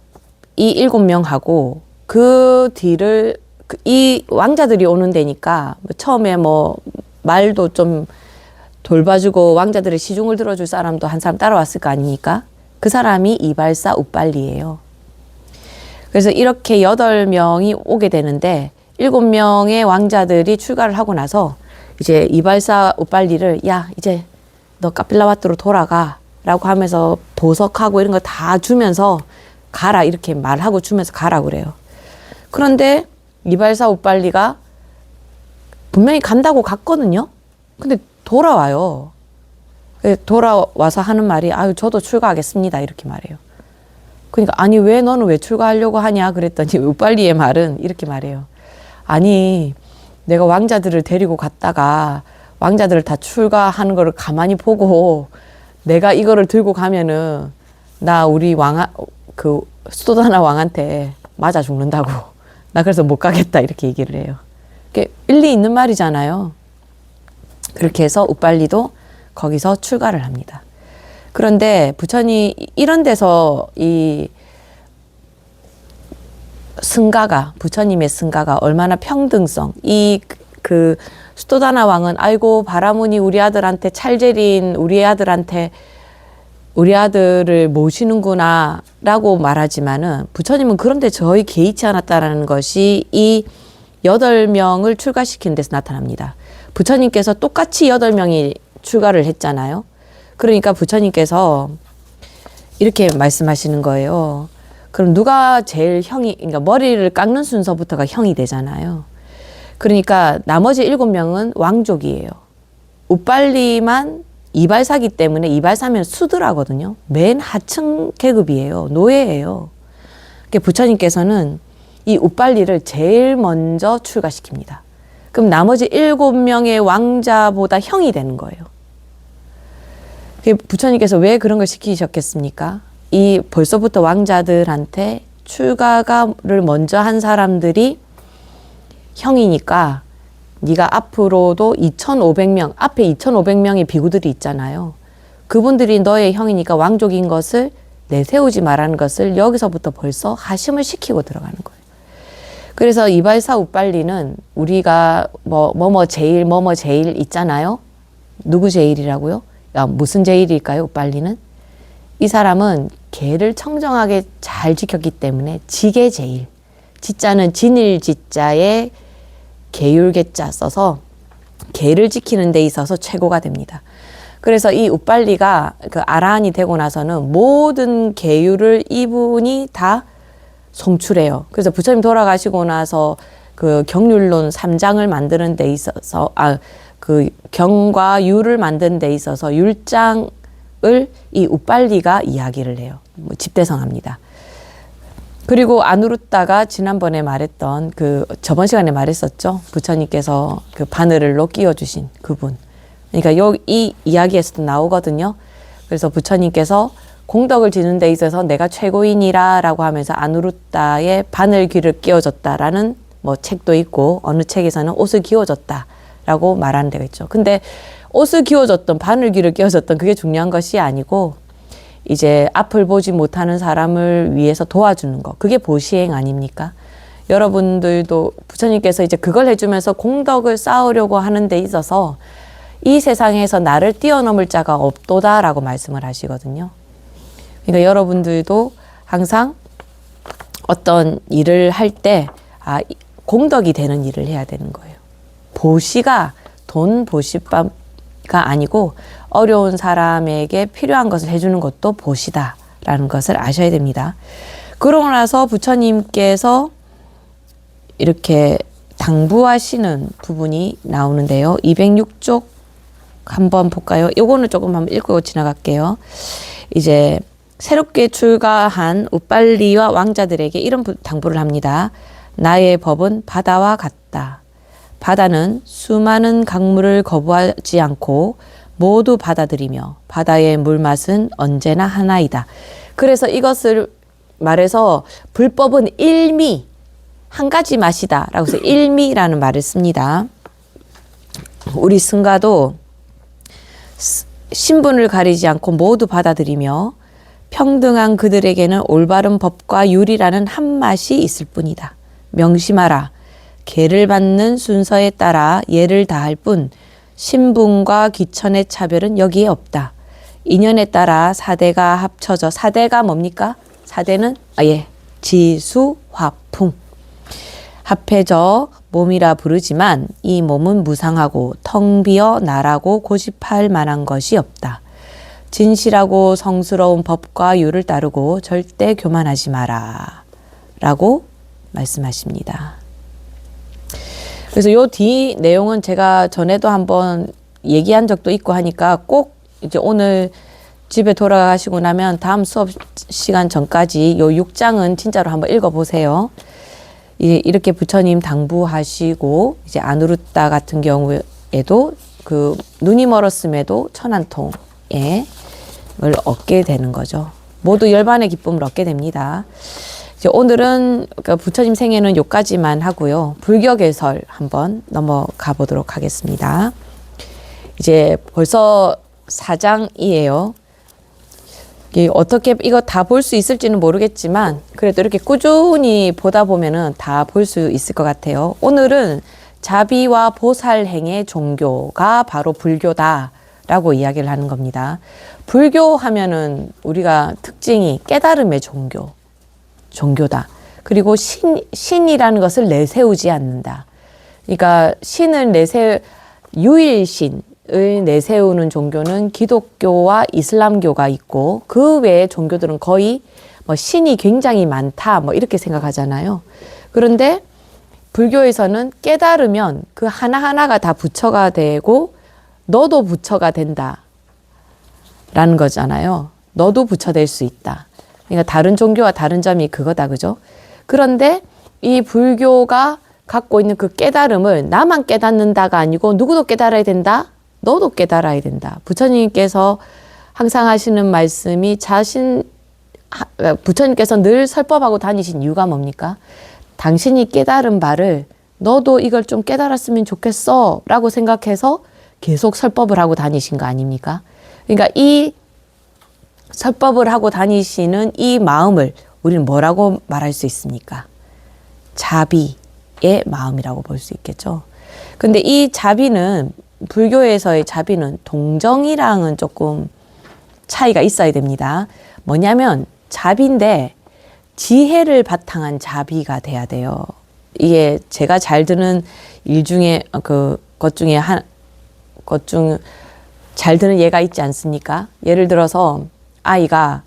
이 7명하고 그 뒤를 이 왕자들이 오는 데니까 처음에 뭐 말도 좀 돌봐주고 왕자들의 시중을 들어줄 사람도 한 사람 따라왔을 거 아닙니까? 그 사람이 이발사 우빨리예요. 그래서 이렇게 8명이 오게 되는데 7명의 왕자들이 출가를 하고 나서 이제 이발사 우빨리를 야 이제 너 카필라와트로 돌아가 라고 하면서 보석하고 이런 거 다 주면서 가라 이렇게 말하고 주면서 가라 그래요. 그런데 이발사 우빨리가 분명히 간다고 갔거든요. 근데 돌아와요. 돌아와서 하는 말이 아유 저도 출가하겠습니다 이렇게 말해요. 그러니까 아니 왜 너는 왜 출가하려고 하냐 그랬더니 우빨리의 말은 이렇게 말해요. 아니 내가 왕자들을 데리고 갔다가 왕자들을 다 출가하는 거를 가만히 보고 내가 이거를 들고 가면은 나 우리 그 수도다나 왕한테 맞아 죽는다고 나 그래서 못 가겠다 이렇게 얘기를 해요. 그게 일리 있는 말이잖아요. 그렇게 해서 우빨리도 거기서 출가를 합니다. 그런데 부처님 이런 데서 이 승가가 부처님의 승가가 얼마나 평등성 그 수도다나 왕은 아이고 바라문이 우리 아들한테 찰제린 우리 아들한테 우리 아들을 모시는구나 라고 말하지만은 부처님은 그런데 저희 개의치 않았다라는 것이 이 8명을 출가시키는 데서 나타납니다. 부처님께서 똑같이 8명이 출가를 했잖아요. 그러니까 부처님께서 이렇게 말씀하시는 거예요. 그럼 누가 제일 그러니까 머리를 깎는 순서부터가 형이 되잖아요. 그러니까 나머지 7명은 왕족이에요. 우빨리만 이발사기 때문에 이발사면 수드라거든요. 맨 하층 계급이에요. 노예예요. 그러니까 부처님께서는 이 우빨리를 제일 먼저 출가시킵니다. 그럼 나머지 7명의 왕자보다 형이 되는 거예요. 부처님께서 왜 그런 걸 시키셨겠습니까? 이 벌써부터 왕자들한테 출가를 먼저 한 사람들이 형이니까 네가 앞으로도 2,500명, 앞에 2,500명의 비구들이 있잖아요. 그분들이 너의 형이니까 왕족인 것을 내세우지 말라는 것을 여기서부터 벌써 하심을 시키고 들어가는 거예요. 그래서 이발사 우빨리는 우리가 뭐뭐 제일 있잖아요. 누구 제일이라고요? 무슨 제일일까요? 우빨리는? 이 사람은 계를 청정하게 잘 지켰기 때문에 지계 제일. 지자는 진일 지자에 계율계자 써서 계를 지키는 데 있어서 최고가 됩니다. 그래서 이 우빨리가 그 아라한이 되고 나서는 모든 계율을 이분이 다 송출해요. 그래서 부처님 돌아가시고 나서 그 경률론 3장을 만드는 데 있어서 그 경과 율을 만드는 데 있어서 율장을 이 우빨리가 이야기를 해요. 집대성합니다. 그리고 아누루타가 지난번에 말했던 저번 시간에 말했었죠. 부처님께서 그 바늘로 끼워주신 그분. 그러니까 이 이야기에서도 나오거든요. 그래서 부처님께서 공덕을 지는 데 있어서 내가 최고인이라 라고 하면서 아누루타의 바늘 귀를 끼워줬다라는 책도 있고 어느 책에서는 옷을 기워줬다 라고 말하는 데가 있죠. 근데 옷을 기워줬던 바늘 귀를 끼워줬던 그게 중요한 것이 아니고 이제 앞을 보지 못하는 사람을 위해서 도와주는 거. 그게 보시행 아닙니까? 여러분들도 부처님께서 이제 그걸 해주면서 공덕을 쌓으려고 하는 데 있어서 이 세상에서 나를 뛰어넘을 자가 없도다라고 말씀을 하시거든요. 그러니까 여러분들도 항상 어떤 일을 할 때 공덕이 되는 일을 해야 되는 거예요. 보시가 돈 보시가 아니고 어려운 사람에게 필요한 것을 해주는 것도 보시다라는 것을 아셔야 됩니다. 그러고 나서 부처님께서 이렇게 당부하시는 부분이 나오는데요. 206쪽 한번 볼까요? 요거는 조금 한번 읽고 지나갈게요. 이제 새롭게 출가한 우빨리와 왕자들에게 이런 당부를 합니다. 나의 법은 바다와 같다. 바다는 수많은 강물을 거부하지 않고 모두 받아들이며 바다의 물맛은 언제나 하나이다. 그래서 이것을 말해서 불법은 일미, 한 가지 맛이다 라고 해서 일미라는 말을 씁니다. 우리 승가도 신분을 가리지 않고 모두 받아들이며 평등한 그들에게는 올바른 법과 윤리라는 한 맛이 있을 뿐이다. 명심하라. 계를 받는 순서에 따라 예를 다할 뿐 신분과 기천의 차별은 여기에 없다. 인연에 따라 사대가 합쳐져 사대가 뭡니까? 사대는 지수, 화풍 합해져 몸이라 부르지만 이 몸은 무상하고 텅 비어 나라고 고집할 만한 것이 없다. 진실하고 성스러운 법과 율을 따르고 절대 교만하지 마라 라고 말씀하십니다. 그래서 요 뒤 내용은 제가 전에도 한번 얘기한 적도 있고 하니까 꼭 이제 오늘 집에 돌아가시고 나면 다음 수업 시간 전까지 요 6장은 진짜로 한번 읽어보세요. 이렇게 부처님 당부하시고 이제 아누루타 같은 경우에도 그 눈이 멀었음에도 천한통에 을 얻게 되는 거죠. 모두 열반의 기쁨을 얻게 됩니다. 이제 오늘은 그러니까 부처님 생애는 요까지만 하고요. 불교개설 한번 넘어가 보도록 하겠습니다. 이제 벌써 4장이에요. 어떻게 이거 다 볼 수 있을지는 모르겠지만 그래도 이렇게 꾸준히 보다 보면은 다 볼 수 있을 것 같아요. 오늘은 자비와 보살행의 종교가 바로 불교다 라고 이야기를 하는 겁니다. 불교 하면은 우리가 특징이 깨달음의 종교다. 그리고 신이라는 것을 내세우지 않는다. 그러니까 유일신을 내세우는 종교는 기독교와 이슬람교가 있고 그 외의 종교들은 거의 신이 굉장히 많다 이렇게 생각하잖아요. 그런데 불교에서는 깨달으면 그 하나하나가 다 부처가 되고 너도 부처가 된다 라는 거잖아요. 너도 부처 될 수 있다. 그러니까 다른 종교와 다른 점이 그거다, 그죠? 그런데 이 불교가 갖고 있는 그 깨달음을 나만 깨닫는다가 아니고 누구도 깨달아야 된다? 너도 깨달아야 된다. 부처님께서 항상 하시는 말씀이 부처님께서 늘 설법하고 다니신 이유가 뭡니까? 당신이 깨달은 바를 너도 이걸 좀 깨달았으면 좋겠어 라고 생각해서 계속 설법을 하고 다니신 거 아닙니까? 그러니까 이 설법을 하고 다니시는 이 마음을 우리는 뭐라고 말할 수 있습니까? 자비의 마음이라고 볼 수 있겠죠. 근데 이 자비는 불교에서의 자비는 동정이랑은 조금 차이가 있어야 됩니다. 뭐냐면 자비인데 지혜를 바탕한 자비가 돼야 돼요. 이게 제가 잘 드는 일 중에 것 중 잘 드는 예가 있지 않습니까? 예를 들어서 아이가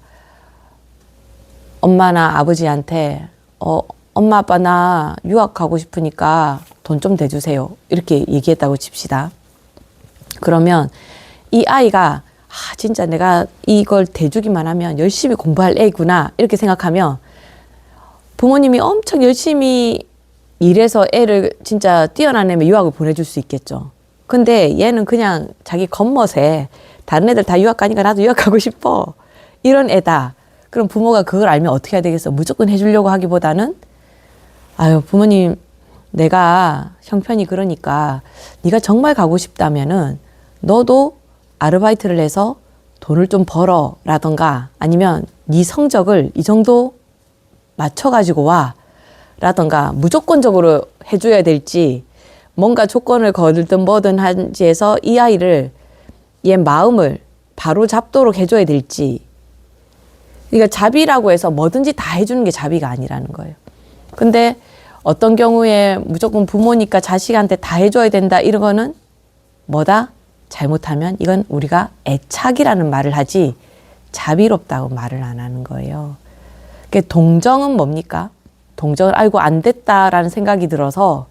엄마나 아버지한테 엄마 아빠 나 유학 가고 싶으니까 돈 좀 대주세요 이렇게 얘기했다고 칩시다. 그러면 이 아이가 진짜 내가 이걸 대주기만 하면 열심히 공부할 애구나 이렇게 생각하면 부모님이 엄청 열심히 일해서 애를 진짜 뛰어난 애면 유학을 보내줄 수 있겠죠. 근데 얘는 그냥 자기 겉멋에 다른 애들 다 유학 가니까 나도 유학 가고 싶어 이런 애다. 그럼 부모가 그걸 알면 어떻게 해야 되겠어? 무조건 해주려고 하기보다는 부모님 내가 형편이 그러니까 네가 정말 가고 싶다면은 너도 아르바이트를 해서 돈을 좀 벌어 라던가 아니면 네 성적을 이 정도 맞춰가지고 와 라던가 무조건적으로 해줘야 될지 뭔가 조건을 거들든 뭐든 한지 해서 이 아이를 얘 마음을 바로 잡도록 해줘야 될지. 그러니까 자비라고 해서 뭐든지 다 해주는 게 자비가 아니라는 거예요. 근데 어떤 경우에 무조건 부모니까 자식한테 다 해줘야 된다 이런 거는 뭐다? 잘못하면 이건 우리가 애착이라는 말을 하지 자비롭다고 말을 안 하는 거예요. 동정은 뭡니까? 동정을 알고 안 됐다라는 생각이 들어서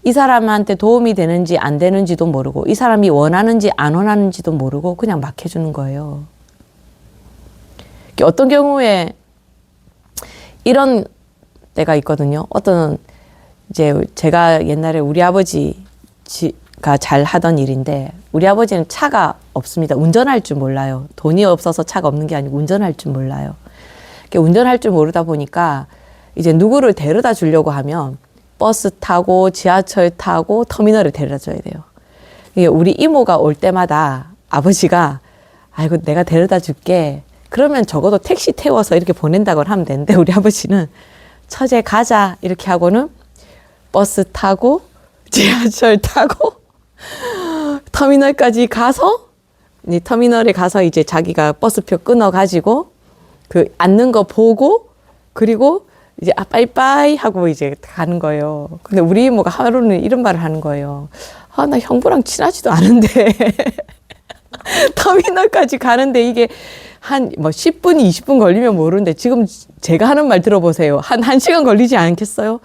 이 사람한테 도움이 되는지 안 되는지도 모르고 이 사람이 원하는지 안 원하는지도 모르고 그냥 막 해주는 거예요. 어떤 경우에 이런 때가 있거든요. 이제 제가 옛날에 우리 아버지가 잘 하던 일인데 우리 아버지는 차가 없습니다. 운전할 줄 몰라요. 돈이 없어서 차가 없는 게 아니고 운전할 줄 몰라요. 운전할 줄 모르다 보니까 이제 누구를 데려다 주려고 하면 버스 타고 지하철 타고 터미널을 데려다 줘야 돼요. 우리 이모가 올 때마다 아버지가 아이고 내가 데려다 줄게. 그러면 적어도 택시 태워서 이렇게 보낸다고 하면 되는데 우리 아버지는 처제 가자 이렇게 하고는 버스 타고 지하철 타고 터미널까지 가서 이 터미널에 가서 이제 자기가 버스표 끊어가지고 그 앉는 거 보고 그리고 이제 빠이빠이 하고 이제 가는 거예요. 근데 우리 이모가 하루는 이런 말을 하는 거예요. 아, 나 형부랑 친하지도 않은데 터미널까지 가는데 이게 한 뭐 10분, 20분 걸리면 모르는데 지금 제가 하는 말 들어보세요. 한 1시간 걸리지 않겠어요?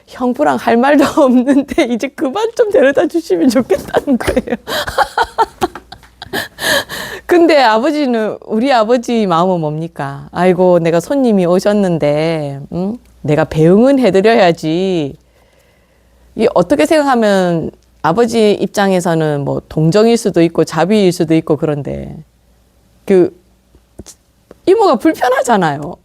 형부랑 할 말도 없는데 이제 그만 좀 데려다 주시면 좋겠다는 거예요. 근데 아버지는 우리 아버지 마음은 뭡니까? 아이고 내가 손님이 오셨는데 내가 배웅은 해드려야지. 이 어떻게 생각하면 아버지 입장에서는 뭐 동정일 수도 있고 자비일 수도 있고 그런데 그 이모가 불편하잖아요.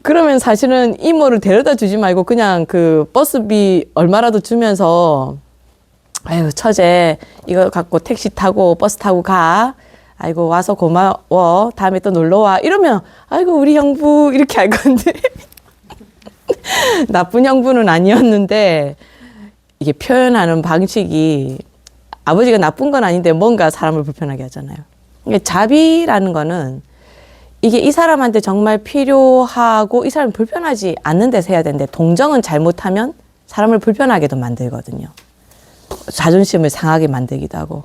그러면 사실은 이모를 데려다 주지 말고 그냥 그 버스비 얼마라도 주면서 아유 처제 이거 갖고 택시 타고 버스 타고 가. 아이고 와서 고마워. 다음에 또 놀러 와. 이러면 아이고 우리 형부 이렇게 할 건데 나쁜 형부는 아니었는데 이게 표현하는 방식이 아버지가 나쁜 건 아닌데 뭔가 사람을 불편하게 하잖아요. 이게 자비라는 거는 이게 이 사람한테 정말 필요하고 이 사람이 불편하지 않는 데서 해야 되는데 동정은 잘못하면 사람을 불편하게도 만들거든요. 자존심을 상하게 만들기도 하고.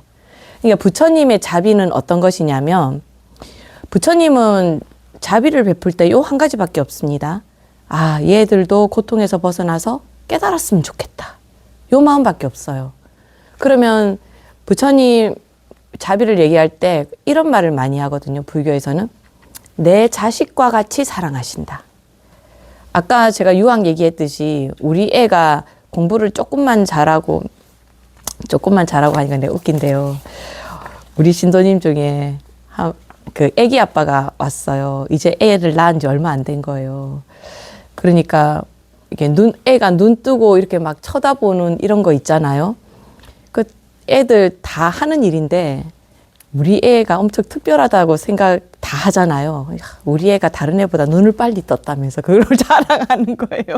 그러니까 부처님의 자비는 어떤 것이냐면 부처님은 자비를 베풀 때 요 한 가지밖에 없습니다. 아, 얘들도 고통에서 벗어나서 깨달았으면 좋겠다. 요 마음밖에 없어요. 그러면 부처님 자비를 얘기할 때 이런 말을 많이 하거든요. 불교에서는 내 자식과 같이 사랑하신다. 아까 제가 유학 얘기했듯이 우리 애가 공부를 조금만 잘하고 하니까 내가 웃긴데요. 우리 신도님 중에 그 애기 아빠가 왔어요. 이제 애를 낳은 지 얼마 안 된 거예요. 그러니까 이게 애가 눈 뜨고 이렇게 막 쳐다보는 이런 거 있잖아요. 그 애들 다 하는 일인데 우리 애가 엄청 특별하다고 생각 다 하잖아요. 우리 애가 다른 애보다 눈을 빨리 떴다면서 그걸 자랑하는 거예요.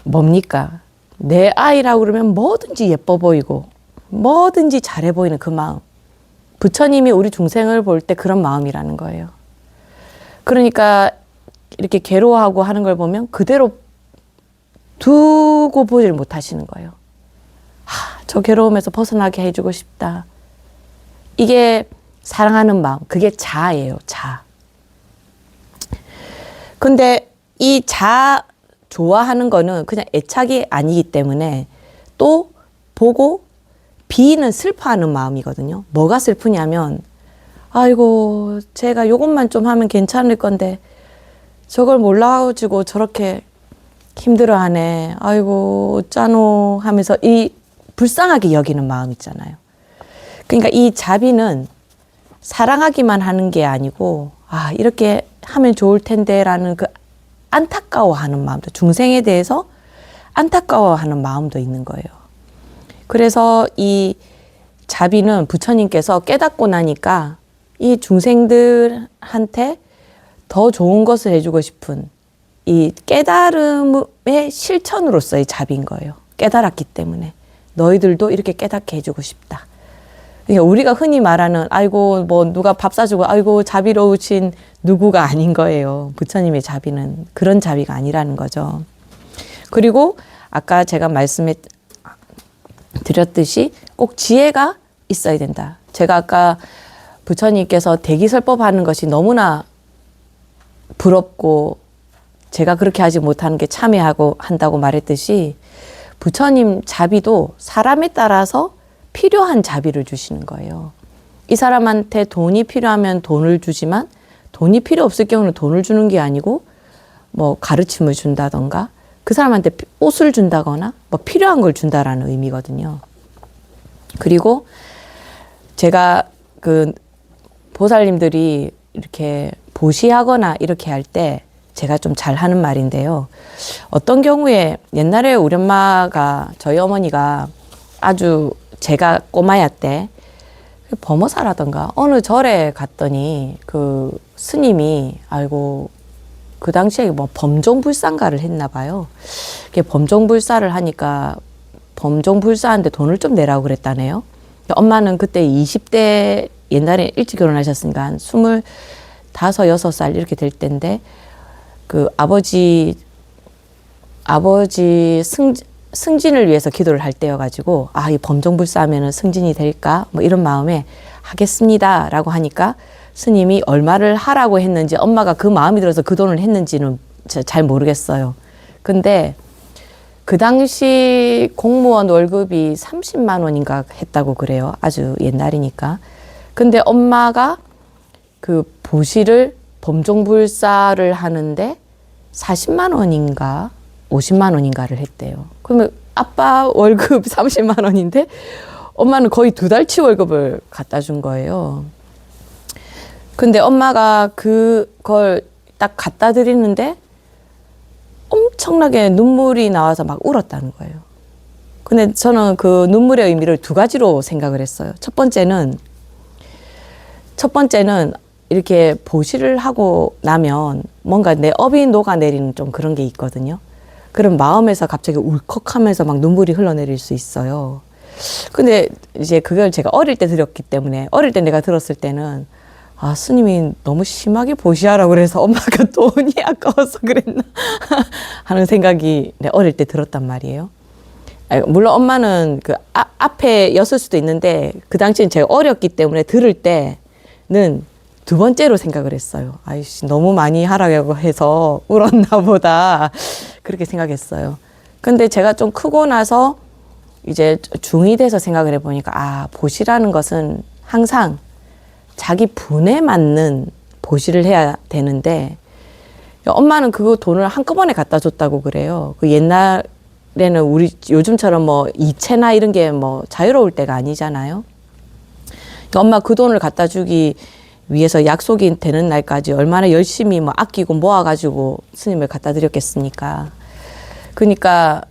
뭡니까? 내 아이라고 그러면 뭐든지 예뻐 보이고 뭐든지 잘해 보이는 그 마음. 부처님이 우리 중생을 볼 때 그런 마음이라는 거예요. 그러니까 이렇게 괴로워하고 하는 걸 보면 그대로 두고 보질 못하시는 거예요. 저 괴로움에서 벗어나게 해주고 싶다. 이게 사랑하는 마음, 그게 자예요, 자. 근데 이 자 좋아하는 거는 그냥 애착이 아니기 때문에 또 보고 비는 슬퍼하는 마음이거든요. 뭐가 슬프냐면 아이고 제가 요것만 좀 하면 괜찮을 건데 저걸 몰라가지고 저렇게 힘들어하네. 아이고 어쩌노 하면서 이 불쌍하게 여기는 마음 있잖아요. 그러니까 이 자비는 사랑하기만 하는 게 아니고 아 이렇게 하면 좋을 텐데라는 그 안타까워하는 마음도 중생에 대해서 안타까워하는 마음도 있는 거예요. 그래서 이 자비는 부처님께서 깨닫고 나니까 이 중생들한테 더 좋은 것을 해주고 싶은 이 깨달음의 실천으로서의 자비인 거예요. 깨달았기 때문에 너희들도 이렇게 깨닫게 해주고 싶다. 그러니까 우리가 흔히 말하는 아이고 뭐 누가 밥 사주고 아이고 자비로우신 누구가 아닌 거예요. 부처님의 자비는 그런 자비가 아니라는 거죠. 그리고 아까 제가 말씀해 드렸듯이 꼭 지혜가 있어야 된다. 제가 아까 부처님께서 대기설법하는 것이 너무나 부럽고 제가 그렇게 하지 못하는 게 참회하고 한다고 말했듯이 부처님 자비도 사람에 따라서 필요한 자비를 주시는 거예요. 이 사람한테 돈이 필요하면 돈을 주지만 돈이 필요 없을 경우는 돈을 주는 게 아니고 뭐 가르침을 준다던가 그 사람한테 옷을 준다거나 뭐 필요한 걸 준다라는 의미거든요. 그리고 제가 그 보살님들이 이렇게 보시하거나 이렇게 할 때 제가 좀 잘하는 말인데요. 어떤 경우에 옛날에 우리 엄마가 저희 어머니가 아주 제가 꼬마야 때 범어사라던가 어느 절에 갔더니 그 스님이 아이고 그 당시에 뭐 범종불사인가를 했나 봐요. 이게 범종불사를 하니까 범종불사한테 돈을 좀 내라고 그랬다네요. 엄마는 그때 20대 옛날에 일찍 결혼하셨으니까 한 25, 6살 이렇게 될 때인데 그 아버지 승진을 위해서 기도를 할 때여가지고 아, 이 범종불사하면은 승진이 될까? 뭐 이런 마음에 하겠습니다라고 하니까 스님이 얼마를 하라고 했는지 엄마가 그 마음이 들어서 그 돈을 했는지는 잘 모르겠어요. 근데 그 당시 공무원 월급이 30만 원인가 했다고 그래요. 아주 옛날이니까. 근데 엄마가 그 보시를 범종불사를 하는데 40만 원인가 50만 원인가를 했대요. 그러면 아빠 월급 30만 원인데 엄마는 거의 2달치 월급을 갖다 준 거예요. 근데 엄마가 그걸 딱 갖다 드리는데 엄청나게 눈물이 나와서 막 울었다는 거예요. 근데 저는 그 눈물의 의미를 2가지로 생각을 했어요. 첫 번째는 이렇게 보시를 하고 나면 뭔가 내 업이 녹아내리는 좀 그런 게 있거든요. 그럼 마음에서 갑자기 울컥하면서 막 눈물이 흘러내릴 수 있어요. 근데 이제 그걸 제가 어릴 때 들었기 때문에 어릴 때 내가 들었을 때는 아, 스님이 너무 심하게 보시하라고 그래서 엄마가 돈이 아까워서 그랬나 하는 생각이 어릴 때 들었단 말이에요. 물론 엄마는 그 앞에였을 수도 있는데 그 당시엔 제가 어렸기 때문에 들을 때는 2번째로 생각을 했어요. 아이씨, 너무 많이 하라고 해서 울었나 보다. 그렇게 생각했어요. 근데 제가 좀 크고 나서 이제 중2 돼서 생각을 해보니까 아, 보시라는 것은 항상 자기 분에 맞는 보시를 해야 되는데 엄마는 그 돈을 한꺼번에 갖다 줬다고 그래요. 그 옛날에는 우리 요즘처럼 뭐 이체나 이런 게 뭐 자유로울 때가 아니잖아요. 엄마 그 돈을 갖다 주기 위해서 약속이 되는 날까지 얼마나 열심히 뭐 아끼고 모아가지고 스님을 갖다 드렸겠습니까? 그러니까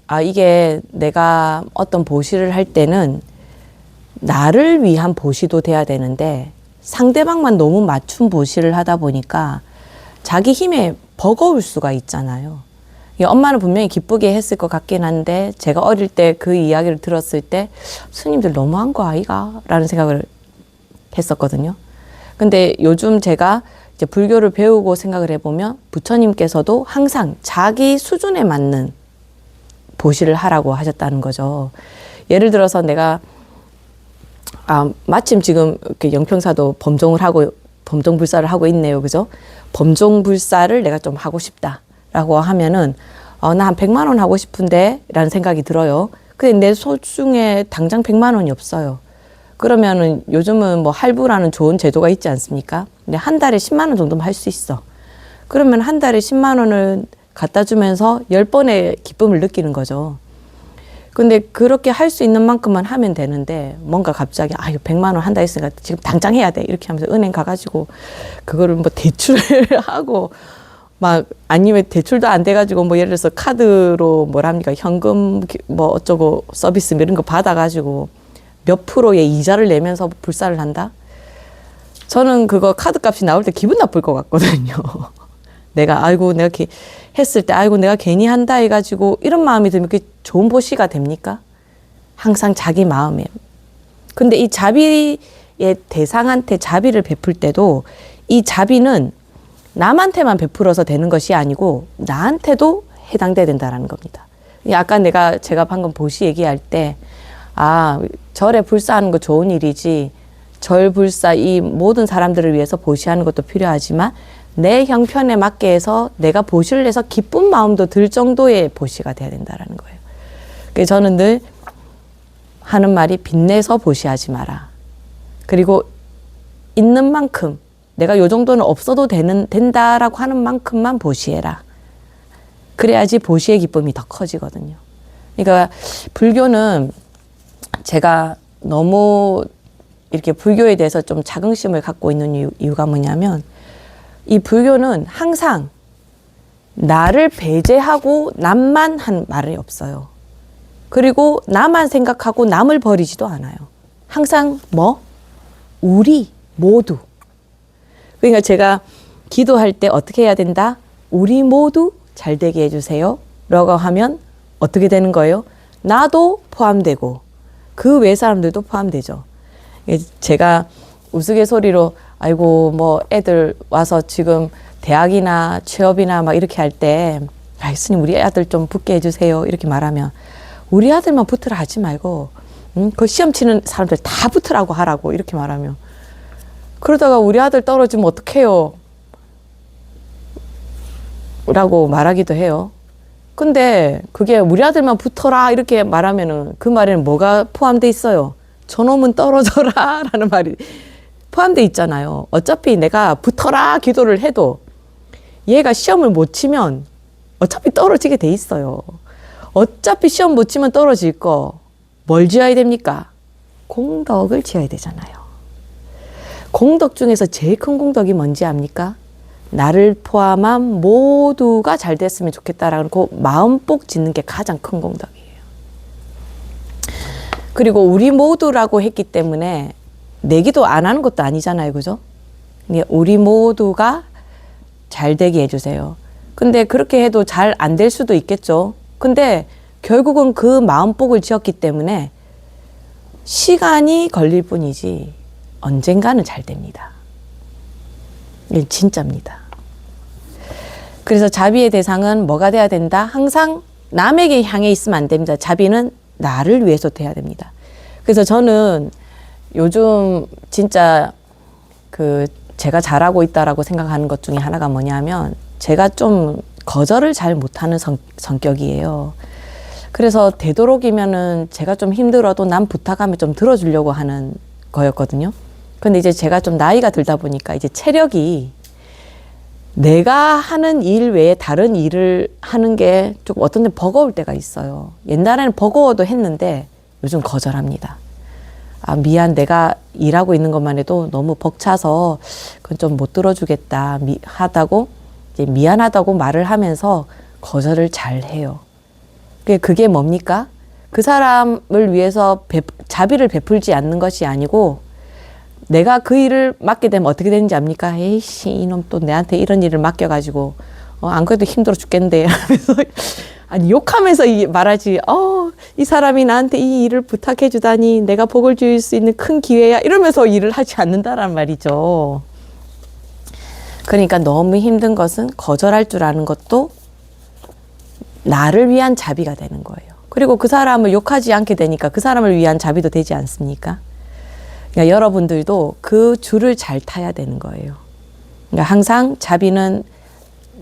아, 이게 내가 어떤 보시를 할 때는 나를 위한 보시도 돼야 되는데 상대방만 너무 맞춤 보시를 하다 보니까 자기 힘에 버거울 수가 있잖아요. 엄마는 분명히 기쁘게 했을 것 같긴 한데 제가 어릴 때 그 이야기를 들었을 때 스님들 너무한 거 아이가? 라는 생각을 했었거든요. 근데 요즘 제가 이제 불교를 배우고 생각을 해보면 부처님께서도 항상 자기 수준에 맞는 보시를 하라고 하셨다는 거죠. 예를 들어서 내가 마침 지금 이렇게 영평사도 범종불사를 하고 있네요. 그죠? 범종불사를 내가 좀 하고 싶다라고 하면은 나 한 100만 원 하고 싶은데 라는 생각이 들어요. 근데 내 소중에 당장 100만 원이 없어요. 그러면은 요즘은 뭐 할부라는 좋은 제도가 있지 않습니까? 근데 한 달에 10만 원 정도면 할 수 있어. 그러면 한 달에 10만 원을 갖다 주면서 10번의 기쁨을 느끼는 거죠. 근데 그렇게 할 수 있는 만큼만 하면 되는데 뭔가 갑자기 이거 100만 원 한다 했으니까 지금 당장 해야 돼 이렇게 하면서 은행 가가지고 그거를 뭐 대출을 하고 막 아니면 대출도 안 돼가지고 뭐 예를 들어서 카드로 뭐랍니까 현금 뭐 어쩌고 서비스 이런 거 받아가지고 몇 프로의 이자를 내면서 불사를 한다? 저는 그거 카드 값이 나올 때 기분 나쁠 것 같거든요. 내가 이렇게 했을 때 내가 괜히 한다 해가지고 이런 마음이 들면 그게 좋은 보시가 됩니까? 항상 자기 마음에. 근데 이 자비의 대상한테 자비를 베풀 때도 이 자비는 남한테만 베풀어서 되는 것이 아니고 나한테도 해당돼야 된다라는 겁니다. 아까 제가 방금 보시 얘기할 때 절에 불사하는 거 좋은 일이지 절 불사 이 모든 사람들을 위해서 보시하는 것도 필요하지만 내 형편에 맞게 해서 내가 보시를 해서 기쁜 마음도 들 정도의 보시가 돼야 된다라는 거예요. 그래서 저는 늘 하는 말이 빚내서 보시하지 마라. 그리고 있는 만큼 내가 요 정도는 없어도 된다라고 하는 만큼만 보시해라. 그래야지 보시의 기쁨이 더 커지거든요. 그러니까 불교는 제가 너무 이렇게 불교에 대해서 좀 자긍심을 갖고 있는 이유가 뭐냐면 이 불교는 항상 나를 배제하고 남만 한 말이 없어요. 그리고 나만 생각하고 남을 버리지도 않아요. 항상 뭐? 우리 모두. 그러니까 제가 기도할 때 어떻게 해야 된다? 우리 모두 잘 되게 해주세요. 라고 하면 어떻게 되는 거예요? 나도 포함되고 그 외 사람들도 포함되죠. 제가 우스갯소리로 아이고 뭐 애들 와서 지금 대학이나 취업이나 막 이렇게 할 때 스님 우리 아들 좀 붙게 해주세요 이렇게 말하면 우리 아들만 붙으라 하지 말고 그 시험 치는 사람들 다 붙으라고 하라고 이렇게 말하면 그러다가 우리 아들 떨어지면 어떡해요? 라고 말하기도 해요. 근데 그게 우리 아들만 붙어라 이렇게 말하면은 그 말에는 뭐가 포함돼 있어요? 저놈은 떨어져라 라는 말이 포함돼 있잖아요. 어차피 내가 붙어라 기도를 해도 얘가 시험을 못 치면 어차피 떨어지게 돼 있어요. 어차피 시험 못 치면 떨어질 거 뭘 지어야 됩니까? 공덕을 지어야 되잖아요. 공덕 중에서 제일 큰 공덕이 뭔지 압니까? 나를 포함한 모두가 잘 됐으면 좋겠다라는 그 마음복 짓는 게 가장 큰 공덕이에요. 그리고 우리 모두라고 했기 때문에 내기도 안 하는 것도 아니잖아요. 그죠? 우리 모두가 잘 되게 해주세요. 근데 그렇게 해도 잘 안 될 수도 있겠죠. 근데 결국은 그 마음복을 지었기 때문에 시간이 걸릴 뿐이지 언젠가는 잘 됩니다. 이게 진짜입니다. 그래서 자비의 대상은 뭐가 돼야 된다? 항상 남에게 향해 있으면 안 됩니다. 자비는 나를 위해서 돼야 됩니다. 그래서 저는 요즘 진짜 제가 잘하고 있다라고 생각하는 것 중에 하나가 뭐냐면 제가 좀 거절을 잘 못하는 성격이에요. 그래서 되도록이면은 제가 좀 힘들어도 남 부탁하면 좀 들어주려고 하는 거였거든요. 근데 이제 제가 좀 나이가 들다 보니까 이제 체력이 내가 하는 일 외에 다른 일을 하는 게 조금 어떤 데 버거울 때가 있어요. 옛날에는 버거워도 했는데 요즘 거절합니다. 아, 미안, 내가 일하고 있는 것만 해도 너무 벅차서 그건 좀 못 들어주겠다 하다고 이제 미안하다고 말을 하면서 거절을 잘 해요. 그게 뭡니까? 그 사람을 위해서 자비를 베풀지 않는 것이 아니고 내가 그 일을 맡게 되면 어떻게 되는지 압니까? 에이씨, 이놈 또 내한테 이런 일을 맡겨가지고 안 그래도 힘들어 죽겠는데 하면서 아니 욕하면서 말하지. 이 사람이 나한테 이 일을 부탁해 주다니 내가 복을 줄 수 있는 큰 기회야 이러면서 일을 하지 않는다란 말이죠. 그러니까 너무 힘든 것은 거절할 줄 아는 것도 나를 위한 자비가 되는 거예요. 그리고 그 사람을 욕하지 않게 되니까 그 사람을 위한 자비도 되지 않습니까? 그러니까 여러분들도 그 줄을 잘 타야 되는 거예요. 그러니까 항상 자비는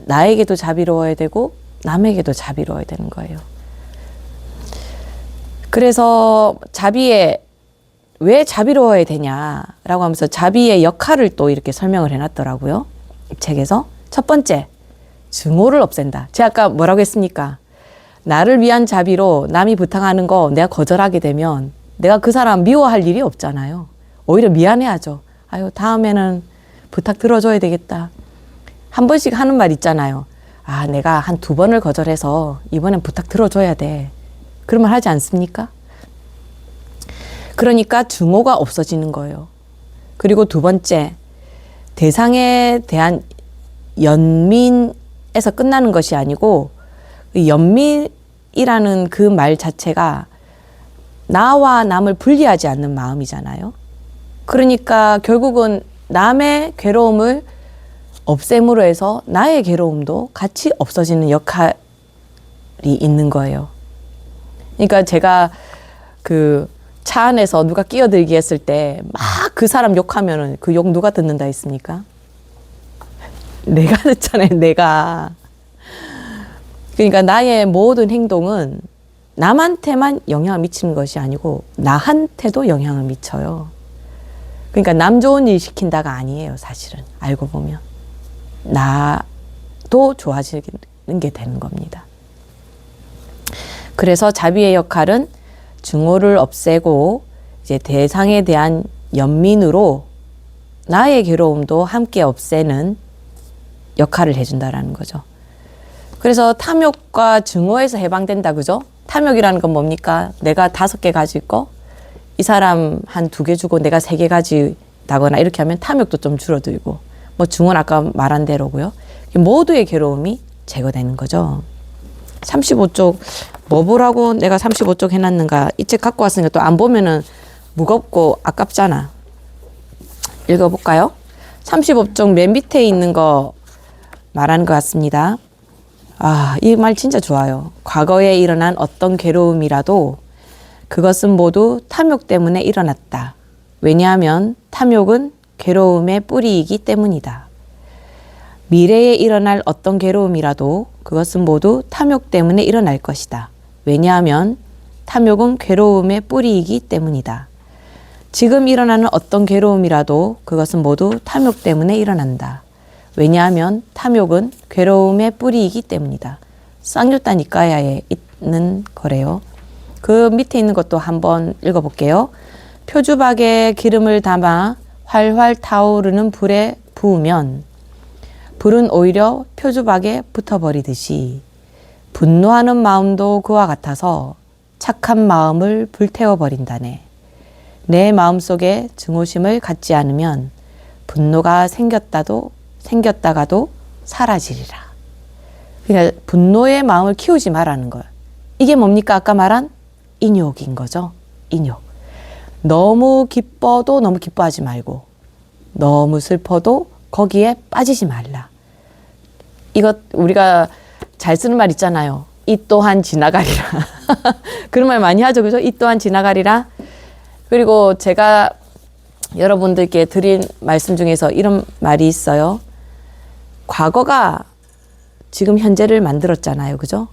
나에게도 자비로워야 되고 남에게도 자비로워야 되는 거예요. 그래서 왜 자비로워야 되냐라고 하면서 자비의 역할을 또 이렇게 설명을 해놨더라고요. 이 책에서. 첫 번째, 증오를 없앤다. 제가 아까 뭐라고 했습니까? 나를 위한 자비로 남이 부탁하는 거 내가 거절하게 되면 내가 그 사람 미워할 일이 없잖아요. 오히려 미안해하죠. 아유, 다음에는 부탁 들어줘야 되겠다. 한 번씩 하는 말 있잖아요. 아, 내가 한 2번을 거절해서 이번엔 부탁 들어줘야 돼. 그런 말 하지 않습니까? 그러니까 증오가 없어지는 거예요. 그리고 두 번째, 대상에 대한 연민에서 끝나는 것이 아니고 연민이라는 그 말 자체가 나와 남을 분리하지 않는 마음이잖아요. 그러니까 결국은 남의 괴로움을 없앰으로 해서 나의 괴로움도 같이 없어지는 역할이 있는 거예요. 그러니까 제가 차 안에서 누가 끼어들기 했을 때 막 그 사람 욕하면은 그 욕 누가 듣는다 했습니까? 내가 듣잖아요, 내가. 그러니까 나의 모든 행동은 남한테만 영향을 미치는 것이 아니고 나한테도 영향을 미쳐요. 그러니까 남 좋은 일 시킨다가 아니에요, 사실은. 알고 보면. 나도 좋아지는 게 되는 겁니다. 그래서 자비의 역할은 증오를 없애고 이제 대상에 대한 연민으로 나의 괴로움도 함께 없애는 역할을 해준다라는 거죠. 그래서 탐욕과 증오에서 해방된다, 그죠? 탐욕이라는 건 뭡니까? 내가 5개 가질 거, 이 사람 한 2개 주고 내가 3개 가지다거나 이렇게 하면 탐욕도 좀 줄어들고, 뭐 증오는 아까 말한 대로고요. 모두의 괴로움이 제거되는 거죠. 35쪽 뭐 보라고 내가 35쪽 해놨는가? 이 책 갖고 왔으니까 또 안 보면은 무겁고 아깝잖아. 읽어볼까요? 35쪽 맨 밑에 있는 거 말하는 것 같습니다. 아, 이 말 진짜 좋아요. 과거에 일어난 어떤 괴로움이라도 그것은 모두 탐욕 때문에 일어났다. 왜냐하면 탐욕은 괴로움의 뿌리이기 때문이다. 미래에 일어날 어떤 괴로움이라도 그것은 모두 탐욕 때문에 일어날 것이다. 왜냐하면 탐욕은 괴로움의 뿌리이기 때문이다. 지금 일어나는 어떤 괴로움이라도 그것은 모두 탐욕 때문에 일어난다. 왜냐하면 탐욕은 괴로움의 뿌리이기 때문이다. 쌍유단 이과야에 있는 거래요. 그 밑에 있는 것도 한번 읽어볼게요. 표주박에 기름을 담아 활활 타오르는 불에 부으면 불은 오히려 표주박에 붙어버리듯이 분노하는 마음도 그와 같아서 착한 마음을 불태워버린다네. 내 마음속에 증오심을 갖지 않으면 분노가 생겼다가도 사라지리라. 그러니까 분노의 마음을 키우지 말라는 거예요. 이게 뭡니까? 아까 말한 인욕인 거죠. 인욕. 너무 기뻐도 너무 기뻐하지 말고 너무 슬퍼도 거기에 빠지지 말라. 이것 우리가 잘 쓰는 말 있잖아요. 이 또한 지나가리라. 그런 말 많이 하죠. 그죠? 이 또한 지나가리라. 그리고 제가 여러분들께 드린 말씀 중에서 이런 말이 있어요. 과거가 지금 현재를 만들었잖아요. 그죠?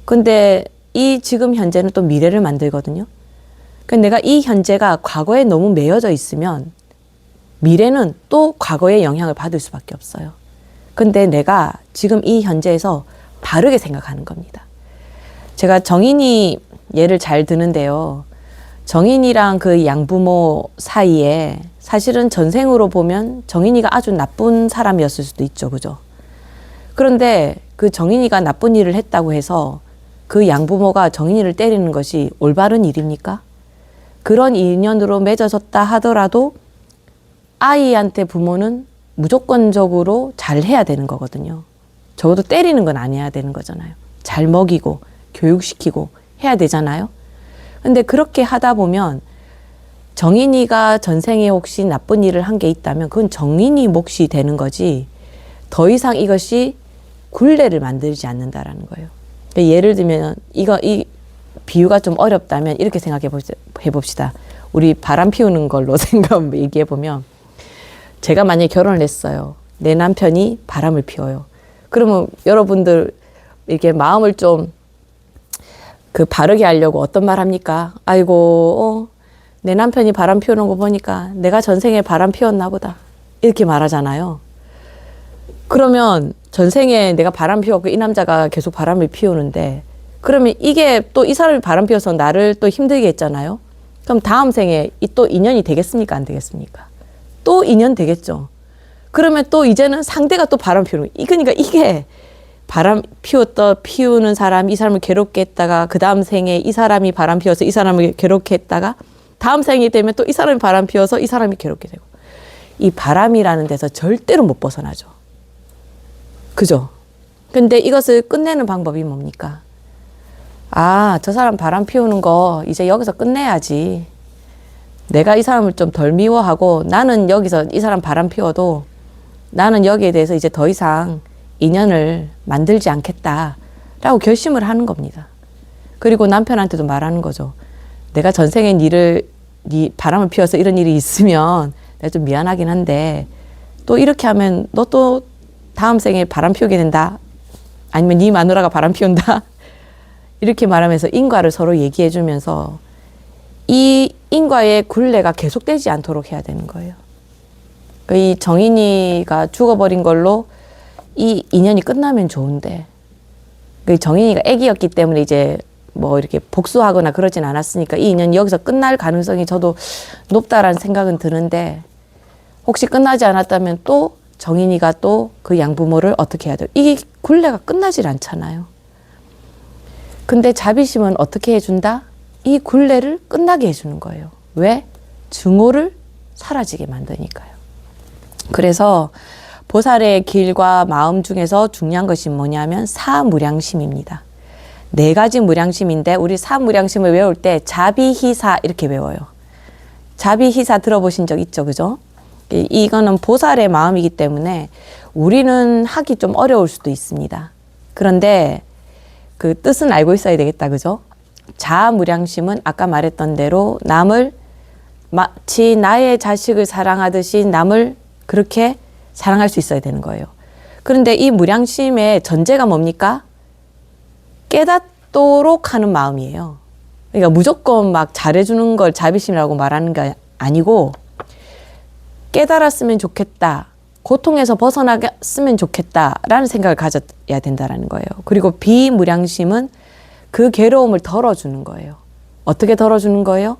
근데 이 지금 현재는 또 미래를 만들거든요. 그러니까 내가 이 현재가 과거에 너무 매여져 있으면 미래는 또 과거의 영향을 받을 수밖에 없어요. 근데 내가 지금 이 현재에서 바르게 생각하는 겁니다. 제가 정인이 예를 잘 드는데요. 정인이랑 그 양부모 사이에 사실은 전생으로 보면 정인이가 아주 나쁜 사람이었을 수도 있죠. 그죠? 그런데 그 정인이가 나쁜 일을 했다고 해서 그 양부모가 정인이를 때리는 것이 올바른 일입니까? 그런 인연으로 맺어졌다 하더라도 아이한테 부모는 무조건적으로 잘 해야 되는 거거든요. 적어도 때리는 건 안 해야 되는 거잖아요. 잘 먹이고 교육시키고 해야 되잖아요. 근데 그렇게 하다 보면 정인이가 전생에 혹시 나쁜 일을 한 게 있다면 그건 정인이 몫이 되는 거지 더 이상 이것이 굴레를 만들지 않는다라는 거예요. 예를 들면 이 비유가 좀 어렵다면 이렇게 생각해 봅시다. 우리 바람 피우는 걸로 얘기해 보면 제가 만약에 결혼을 했어요. 내 남편이 바람을 피워요. 그러면 여러분들 이렇게 마음을 좀 바르게 하려고 어떤 말 합니까? 아이고, 내 남편이 바람 피우는 거 보니까 내가 전생에 바람 피웠나 보다. 이렇게 말하잖아요. 그러면 전생에 내가 바람 피웠고 이 남자가 계속 바람을 피우는데 그러면 이게 또 이 사람이 바람 피워서 나를 또 힘들게 했잖아요. 그럼 다음 생에 또 인연이 되겠습니까? 안 되겠습니까? 또 인연 되겠죠. 그러면 또 이제는 상대가 또 바람 피우는 거예요. 그러니까 이게 바람 피우는 사람, 이 사람을 괴롭게 했다가 그 다음 생에 이 사람이 바람 피워서 이 사람을 괴롭게 했다가 다음 생이 되면 또 이 사람이 바람 피워서 이 사람이 괴롭게 되고 이 바람이라는 데서 절대로 못 벗어나죠. 그죠? 근데 이것을 끝내는 방법이 뭡니까? 아, 저 사람 바람 피우는 거 이제 여기서 끝내야지. 내가 이 사람을 좀 덜 미워하고 나는 여기서 이 사람 바람 피워도 나는 여기에 대해서 이제 더 이상 인연을 만들지 않겠다라고 결심을 하는 겁니다. 그리고 남편한테도 말하는 거죠. 내가 전생에 네 바람을 피워서 이런 일이 있으면 내가 좀 미안하긴 한데 또 이렇게 하면 너 또 다음 생에 바람 피우게 된다. 아니면 네 마누라가 바람 피운다. 이렇게 말하면서 인과를 서로 얘기해 주면서 이 인과의 굴레가 계속되지 않도록 해야 되는 거예요. 이 정인이가 죽어버린 걸로 이 인연이 끝나면 좋은데 정인이가 애기였기 때문에 이제 뭐 이렇게 복수하거나 그러진 않았으니까 이 인연이 여기서 끝날 가능성이 저도 높다라는 생각은 드는데 혹시 끝나지 않았다면 또 정인이가 또 그 양부모를 어떻게 해야 돼요? 이 굴레가 끝나질 않잖아요. 근데 자비심은 어떻게 해준다? 이 굴레를 끝나게 해주는 거예요. 왜? 증오를 사라지게 만드니까요. 그래서 보살의 길과 마음 중에서 중요한 것이 뭐냐면 사무량심입니다. 4가지 무량심인데 우리 사무량심을 외울 때 자비희사 이렇게 외워요. 자비희사 들어보신 적 있죠? 그죠? 이거는 보살의 마음이기 때문에 우리는 하기 좀 어려울 수도 있습니다. 그런데 그 뜻은 알고 있어야 되겠다. 그죠? 자무량심은 아까 말했던 대로 남을 마치 나의 자식을 사랑하듯이 남을 그렇게 사랑할 수 있어야 되는 거예요. 그런데 이 무량심의 전제가 뭡니까? 깨닫도록 하는 마음이에요. 그러니까 무조건 막 잘해주는 걸 자비심이라고 말하는 게 아니고 깨달았으면 좋겠다. 고통에서 벗어나갔으면 좋겠다라는 생각을 가져야 된다는 거예요. 그리고 비무량심은 그 괴로움을 덜어주는 거예요. 어떻게 덜어주는 거예요?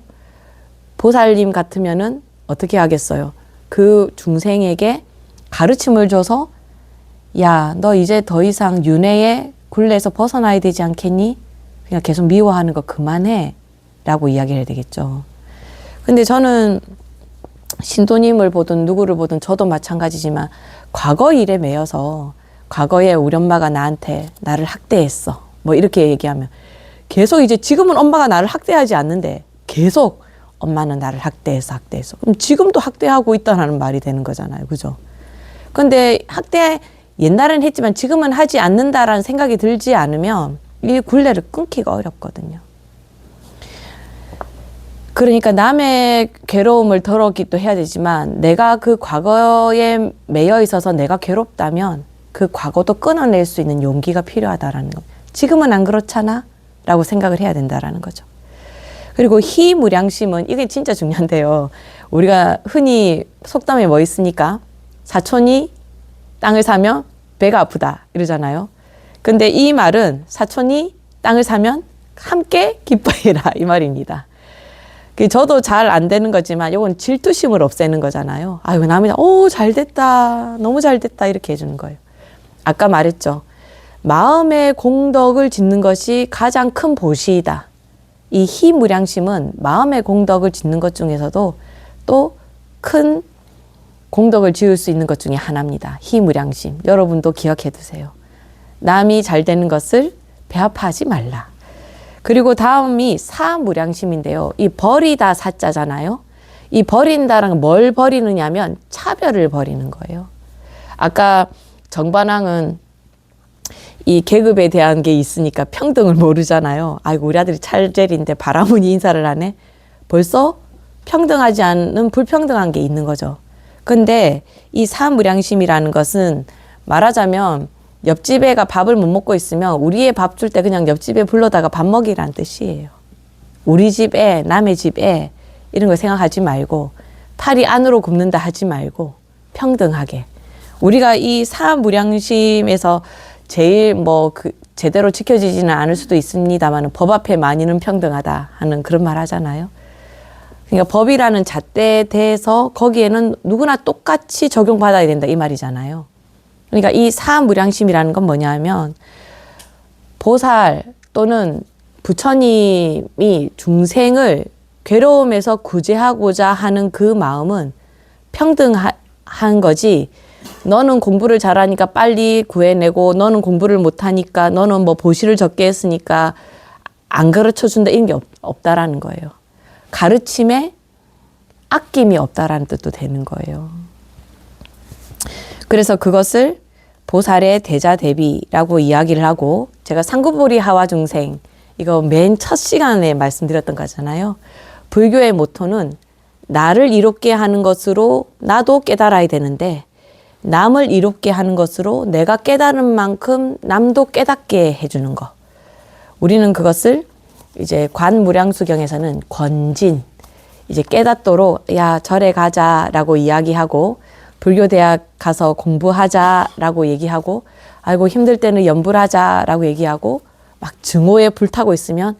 보살님 같으면은 어떻게 하겠어요? 그 중생에게 가르침을 줘서 야, 너 이제 더 이상 윤회의 굴레에서 벗어나야 되지 않겠니? 그냥 계속 미워하는 거 그만해 라고 이야기를 해야 되겠죠. 근데 저는 신도님을 보든 누구를 보든 저도 마찬가지지만 과거 일에 매여서 과거에 우리 엄마가 나한테 나를 학대했어 뭐 이렇게 얘기하면 계속 이제 지금은 엄마가 나를 학대하지 않는데 계속 엄마는 나를 학대해서 그럼 지금도 학대하고 있다는 말이 되는 거잖아요. 그죠? 근데 학대 옛날엔 했지만 지금은 하지 않는다라는 생각이 들지 않으면 이 굴레를 끊기가 어렵거든요. 그러니까 남의 괴로움을 덜어기도 해야 되지만 내가 그 과거에 매여 있어서 내가 괴롭다면 그 과거도 끊어낼 수 있는 용기가 필요하다라는 거. 지금은 안 그렇잖아? 라고 생각을 해야 된다라는 거죠. 그리고 희무량심은 이게 진짜 중요한데요. 우리가 흔히 속담에 뭐 있습니까? 사촌이 땅을 사면 배가 아프다 이러잖아요. 근데 이 말은 사촌이 땅을 사면 함께 기뻐해라 이 말입니다. 저도 잘 안 되는 거지만 이건 질투심을 없애는 거잖아요. 아유 남이 오 잘됐다 너무 잘됐다 이렇게 해주는 거예요. 아까 말했죠. 마음의 공덕을 짓는 것이 가장 큰 보시이다. 이 희무량심은 마음의 공덕을 짓는 것 중에서도 또 큰 공덕을 지을 수 있는 것 중에 하나입니다. 희무량심. 여러분도 기억해 두세요. 남이 잘 되는 것을 배아파하지 말라. 그리고 다음이 사무량심인데요. 이 버리다 사자잖아요. 이 버린다랑 뭘 버리느냐면 차별을 버리는 거예요. 아까 정반왕은 이 계급에 대한 게 있으니까 평등을 모르잖아요. 아이고 우리 아들이 찰젤인데 바라문이 인사를 하네. 벌써 평등하지 않은 불평등한 게 있는 거죠. 근데 이 사무량심이라는 것은 말하자면 옆집 애가 밥을 못 먹고 있으면 우리 애 밥 줄 때 그냥 옆집에 불러다가 밥 먹이라는 뜻이에요. 우리 집 애, 남의 집 애 이런 거 생각하지 말고 팔이 안으로 굽는다 하지 말고 평등하게. 우리가 이 사무량심에서 제일 제대로 지켜지지는 않을 수도 있습니다만 법 앞에 만인은 평등하다 하는 그런 말 하잖아요. 그러니까 법이라는 잣대에 대해서 거기에는 누구나 똑같이 적용받아야 된다 이 말이잖아요. 그러니까 이 사무량심이라는 건 뭐냐면 보살 또는 부처님이 중생을 괴로움에서 구제하고자 하는 그 마음은 평등한 거지 너는 공부를 잘하니까 빨리 구해내고 너는 공부를 못하니까 너는 뭐 보시를 적게 했으니까 안 가르쳐준다 이런 게 없다라는 거예요. 가르침에 아낌이 없다라는 뜻도 되는 거예요. 그래서 그것을 보살의 대자대비라고 이야기를 하고 제가 상구보리 하와 중생 이거 맨 첫 시간에 말씀드렸던 거잖아요. 불교의 모토는 나를 이롭게 하는 것으로 나도 깨달아야 되는데 남을 이롭게 하는 것으로 내가 깨달은 만큼 남도 깨닫게 해주는 거. 우리는 그것을 이제 관무량수경에서는 권진, 이제 깨닫도록 야 절에 가자라고 이야기하고 불교대학 가서 공부하자라고 얘기하고 아이고 힘들 때는 연불하자라고 얘기하고 막 증오에 불타고 있으면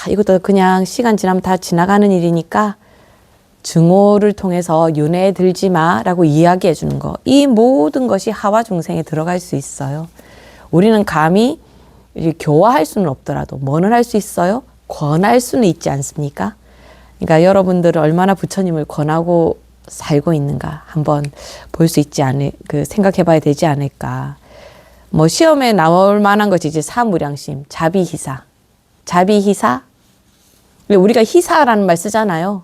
이것도 그냥 시간 지나면 다 지나가는 일이니까 증오를 통해서 윤회 들지 마라고 이야기해 주는 거. 이 모든 것이 하와 중생에 들어갈 수 있어요. 우리는 감히 이제 교화할 수는 없더라도 뭐는 할 수 있어요? 권할 수는 있지 않습니까? 그러니까 여러분들은 얼마나 부처님을 권하고 살고 있는가 한번 볼 수 있지 생각해 봐야 되지 않을까. 뭐 시험에 나올 만한 것이 이제 사무량심, 자비희사. 자비희사? 우리가 희사라는 말 쓰잖아요.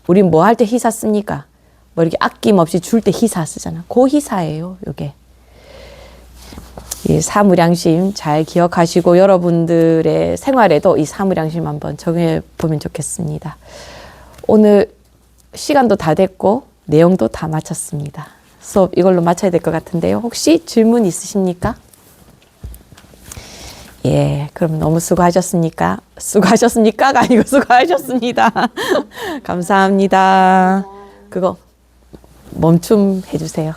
우리 뭐 할 때 희사 씁니까? 뭐 이렇게 아낌없이 줄 때 희사 쓰잖아. 그 희사예요, 요게. 이 사무량심 잘 기억하시고 여러분들의 생활에도 이 사무량심 한번 적용해 보면 좋겠습니다. 오늘 시간도 다 됐고 내용도 다 마쳤습니다. 수업 이걸로 마쳐야 될 것 같은데요. 혹시 질문 있으십니까? 예, 그럼 너무 수고하셨습니까? 수고하셨습니까가 아니고 수고하셨습니다. 감사합니다. 그거 멈춤 해주세요.